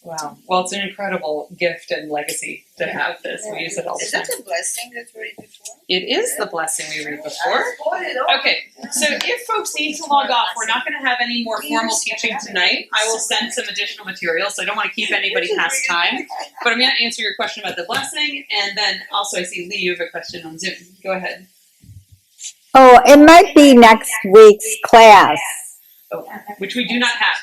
Wow. Well, it's an incredible gift and legacy to have this. We use it all the Is time. that a blessing that we read before? It is the blessing we read before. Hold it on. Okay, so if folks need to log off, we're not going to have any more formal teaching tonight. I will send some additional material, so I don't want to keep anybody past time. But I'm going to answer your question about the blessing, and then also I see Lee, you have a question on Zoom. Go ahead. Oh, it might be next week's class, Which we do not have.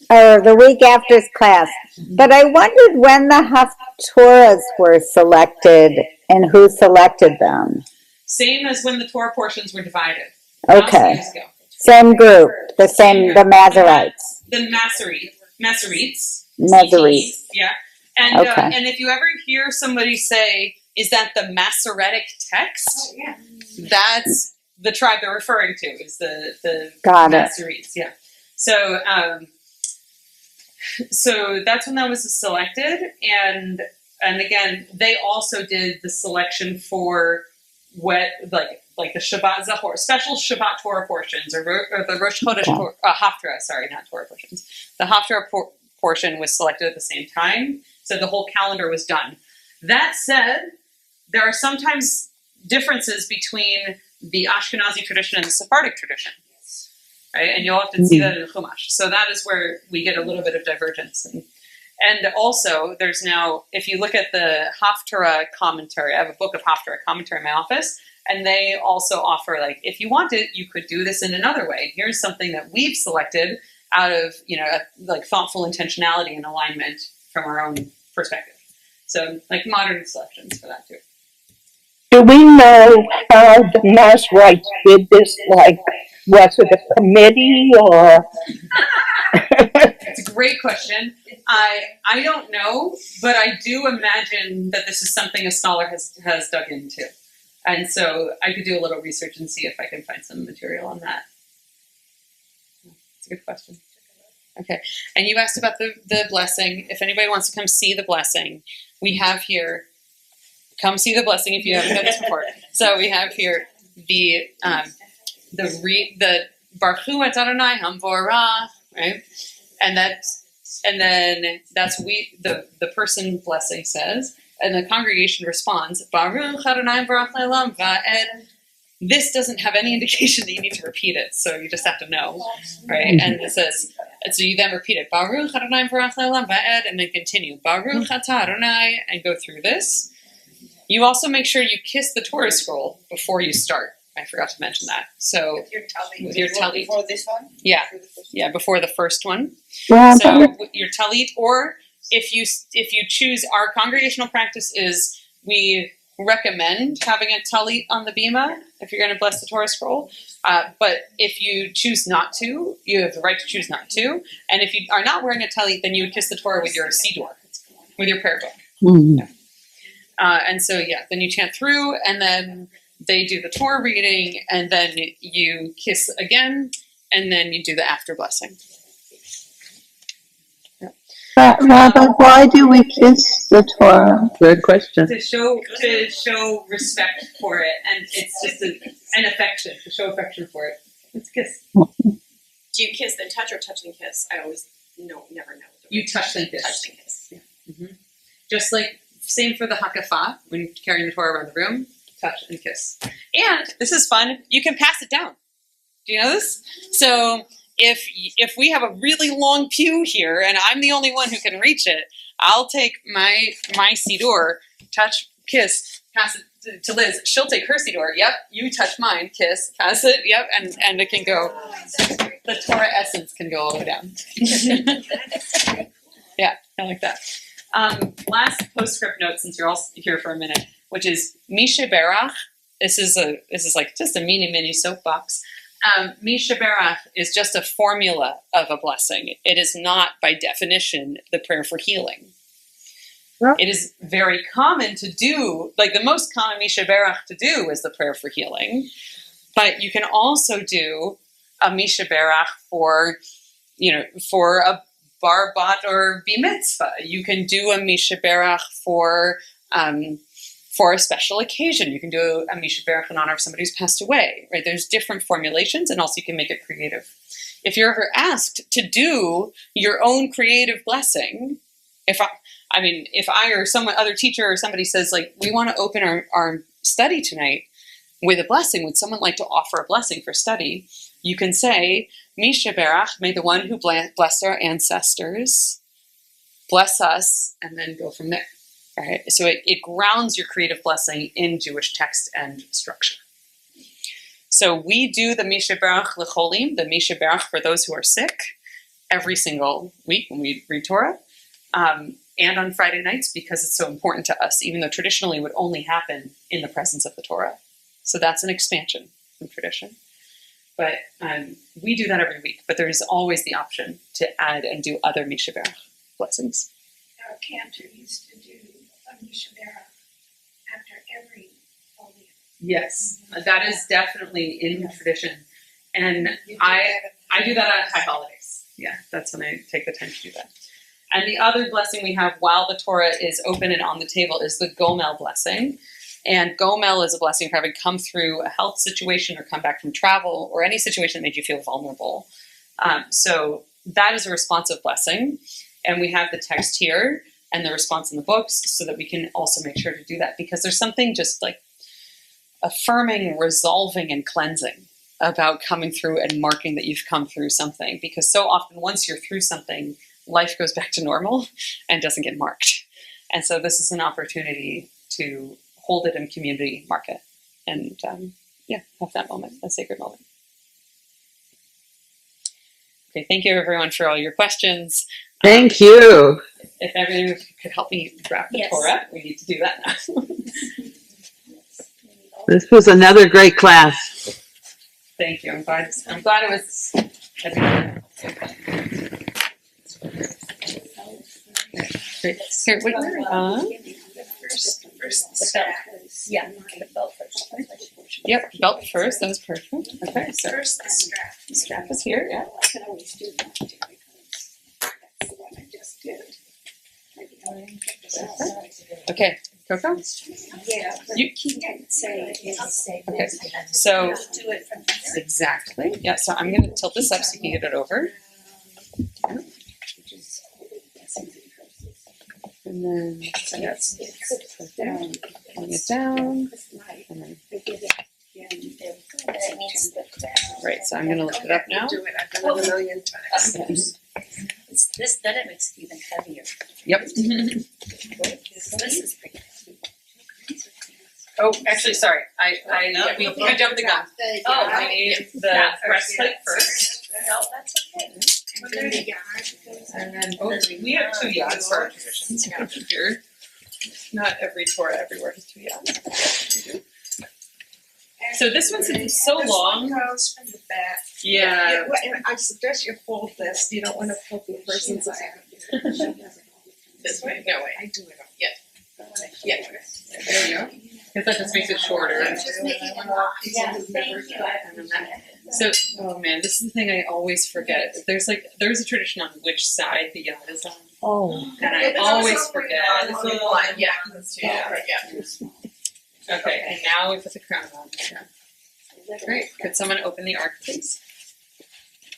or the week after's class. But I wondered when the Haftorahs were selected and who selected them. Same as when the Torah portions were divided. Okay. Years ago. Same group, the Masoretes. The Masoretes. Masoretes. Yeah. And Okay. and if you ever hear somebody say, "Is that the Masoretic text?" Oh, yeah. That's the tribe they're referring to. Is the Got it. Masoretes? Yeah. So so that's when that was selected, and again they also did the selection for what like the Shabbat Zachor, special Shabbat Torah portions, or the Rosh Chodesh Haftarah. Sorry, not Torah portions. The Haftarah portion was selected at the same time, so the whole calendar was done. That said, there are sometimes differences between the Ashkenazi tradition and the Sephardic tradition, right? And you'll often see that in Chumash. So that is where we get a little bit of divergence. And also, there's now, if you look at the Haftarah commentary, I have a book of Haftarah commentary in my office, and they also offer, like, if you wanted, you could do this in another way. Here's something that we've selected out of, like thoughtful intentionality and alignment from our own perspective. So, like modern selections for that too. Do we know how the Masoretes did this? Like, was it a committee or? It's a great question. I don't know, but I do imagine that this is something a scholar has dug into. And so I could do a little research and see if I can find some material on that. It's a good question. Okay. And you asked about the blessing. If anybody wants to come see the blessing, we have here, come see the blessing if you haven't done this before. So we have here the Baruch Hu et Adonai Hamvorah, right? And then that's the person blessing says, and the congregation responds, Baruch Adonai Baruch Le'olam Va'ed. This doesn't have any indication that you need to repeat it, so you just have to know, right? And it says, and so you then repeat it, Baruch Adonai Baruch Le'olam Va'ed, and then continue, Baruch Atah Adonai, and go through this. You also make sure you kiss the Torah scroll before you start. I forgot to mention that. So with your talit. Before this one? Yeah, before the first one. Yeah, So with your talit, or if you choose, our congregational practice is we recommend having a talit on the bima if you're going to bless the Torah scroll. But if you choose not to, you have the right to choose not to. And if you are not wearing a talit, then you would kiss the Torah with your siddur, with your prayer book. Mm-hmm. Yeah. And so, then you chant through, and then they do the Torah reading, and then you kiss again, and then you do the after blessing. Yeah. Rabbi, why do we kiss the Torah? Good question. To show respect for it, and it's just an affection, to show affection for it. It's kiss. Do you kiss then touch or touch and kiss? I always never know. You touch then kiss. Touch and kiss. Yeah. Mm-hmm. Just like, same for the hakafah, when you're carrying the Torah around the room, touch and kiss. And, this is fun, you can pass it down. Do you know this? So, if we have a really long pew here, and I'm the only one who can reach it, I'll take my siddur, touch, kiss, pass it to Liz. She'll take her siddur, yep, you touch mine, kiss, pass it, yep, and it can go, the Torah essence can go all the way down. Yeah, I like that. Last postscript note, since you're all here for a minute, which is Misha Berach. This is like just a mini soapbox. Misha Berach is just a formula of a blessing. It is not, by definition, the prayer for healing. Well, it is very common to do, like the most common Misha Berach to do is the prayer for healing. But you can also do a Misha Berach for a bar bat or bar mitzvah. You can do a Misha Berach for a special occasion. You can do a Misha Berach in honor of somebody who's passed away, right? There's different formulations, and also you can make it creative. if you're ever asked to do your own creative blessing, if I or some other teacher or somebody says, like, we want to open our study tonight with a blessing, would someone like to offer a blessing for study? You can say, Misha Berach, may the one who blessed our ancestors bless us, and then go from there. Right? So it grounds your creative blessing in Jewish text and structure. So we do the Misha Berach L'cholim, the Misha Berach for those who are sick, every single week when we read Torah, and on Friday nights because it's so important to us, even though traditionally it would only happen in the presence of the Torah. So that's an expansion from tradition. But we do that every week, but there's always the option to add and do other Misha Berach blessings. Our cantor used to do a Misha Berach after every aliyot. Yes, that is definitely in tradition. And I do that at high holidays. Yeah, that's when I take the time to do that. And the other blessing we have while the Torah is open and on the table is the Gomel blessing. And Gomel is a blessing for having come through a health situation or come back from travel or any situation that made you feel vulnerable. So that is a responsive blessing. And we have the text here and the response in the books so that we can also make sure to do that, because there's something just like affirming, resolving, and cleansing about coming through and marking that you've come through something. Because so often once you're through something, life goes back to normal and doesn't get marked. And so this is an opportunity to hold it in community, mark it, and have that moment, a sacred moment. Okay, thank you everyone for all your questions. Thank you. If everyone could help me wrap the Yes. Torah, we need to do that now. This was another great class. Thank you. I'm glad it was. Great. Here, wait, First strap. Yeah, the belt first. Yep, belt first. That was perfect. Okay, so First the strap. the strap is here. Yeah. I can always do that too, because that's the one I just did. Maybe I didn't get this out. Okay, Coco. Yeah, but You- he didn't say it's. Okay, so Do it from here. exactly. Yeah. So I'm going to tilt this up so you can get it over, and then yes, Down. pulling it down, and then right. So I'm going to lift it up now. Do it, I've done it a million times. This then it makes it even heavier. Yep. This is pretty heavy. Oh, actually, sorry. We jumped the gun. Oh, I need the breastplate first. No, that's okay. And then the yard goes And then we have 2 yads for our traditions here. Not every Torah everywhere has 2 yads. So this one's so long. This one goes from the back. Yeah. And I suggest you hold this, you don't want to poke the person's eye. This way? No way. I do it all. Yeah. There you go. Because that just makes it shorter. just making it more. Yeah, thank you. So, oh man, this is the thing I always forget. There's a tradition on which side the yad is on. Oh. And I always forget. Yeah, that's true. Yeah. Okay, and now we put the crown on. Yeah. Great. Could someone open the ark, please?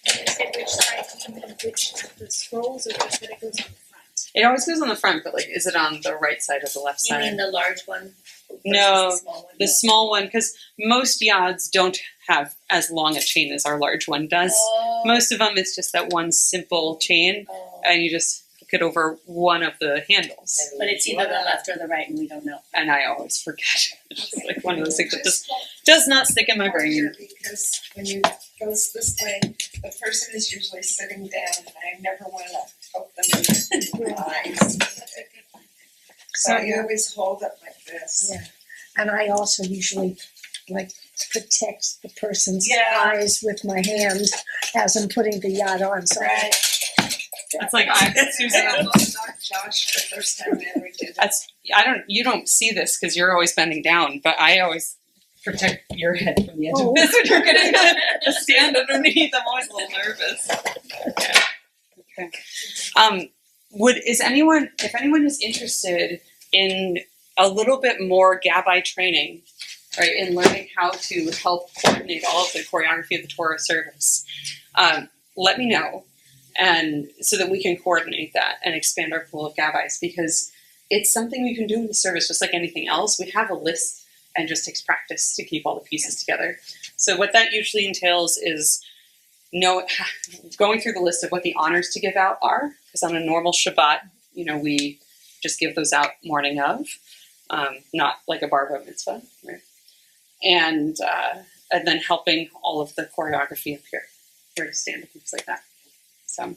Is it which side, you mean which of the scrolls or just that it goes on the front? It always goes on the front, but like, is it on the right side or the left You side? mean the large one? No, versus the small one? the small one, because most yads don't have as long a chain as our large one does. Oh. Most of them, it's just that one simple chain, Oh. and you just hook it over one of the handles. But it's either the left or the right, and we don't know. And I always forget. It's just like one of those things that just does not stick in my brain. Because when you goes this way, the person is usually sitting down, and I never want to poke them in the eyes. So you always hold it like this. Yeah. And I also usually like protect the person's Yeah. eyes with my hand as I'm putting the yad on, so. Right. That's like Susan. Josh, the first time I ever did it. You don't see this because you're always bending down, but I always protect your head from the edge Oh. of this when you're getting to stand underneath. I'm always a little nervous. Okay. If anyone is interested in a little bit more Gabbai training, right, in learning how to help coordinate all of the choreography of the Torah Service, let me know, and so that we can coordinate that and expand our pool of Gabbais, because it's something you can do in the service just like anything else. We have a list, and just takes practice to keep all the pieces together. So what that usually entails is going through the list of what the honors to give out are, because on a normal Shabbat, we just give those out morning of, not like a bar mitzvah, right? And then helping all of the choreography up here, where to stand and things like that. So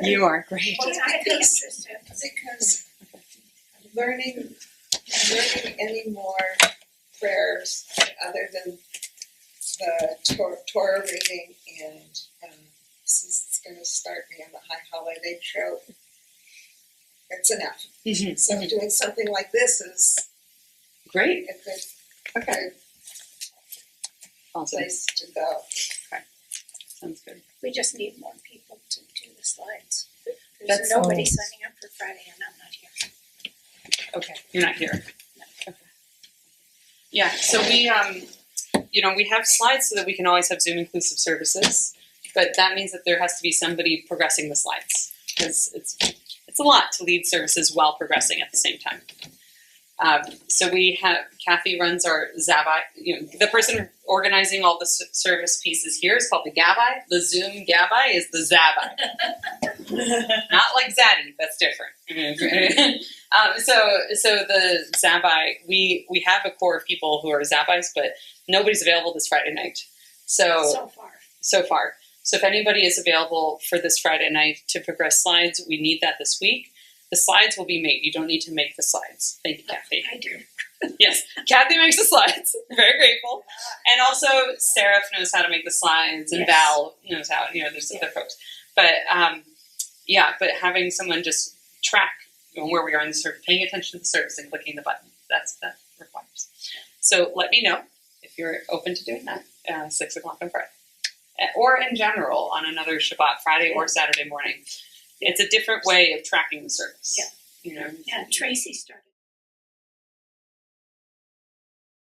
you are great. Well, because learning any more prayers other than the Torah reading, and since it's going to start me on the high holiday trail, it's enough. Mm-hmm. So doing something like this is great. A good Awesome. place to go. Okay. Sounds good. We just need more people to do the slides. There's That's nobody all. signing up for Friday, and I'm not here. Okay, you're not here. Okay. Yeah, so we we have slides so that we can always have Zoom inclusive services, but that means that there has to be somebody progressing the slides, because it's a lot to lead services while progressing at the same time. So we have, Kathy runs our Zabbai, the person organizing all the service pieces here is called the Gabbai. The Zoom Gabbai is the Zabbai. Not like Zaddy, that's different. So the Zabbai, we have a core of people who are Zabbais, but nobody's available this Friday night. So far. So if anybody is available for this Friday night to progress slides, we need that this week. The slides will be made. You don't need to make the slides. Thank you, Kathy. I do. Yes, Kathy makes the slides. Very grateful. And also, Seraph knows how to make the slides, and Val knows how. There's other folks. But but having someone just track where we are in the service, paying attention to the service, and clicking the button. That requires. So let me know if you're open to doing that. 6 o'clock on Friday, or in general on another Shabbat, Friday or Saturday morning. It's a different way of tracking the service. Yeah. Yeah, Tracy started.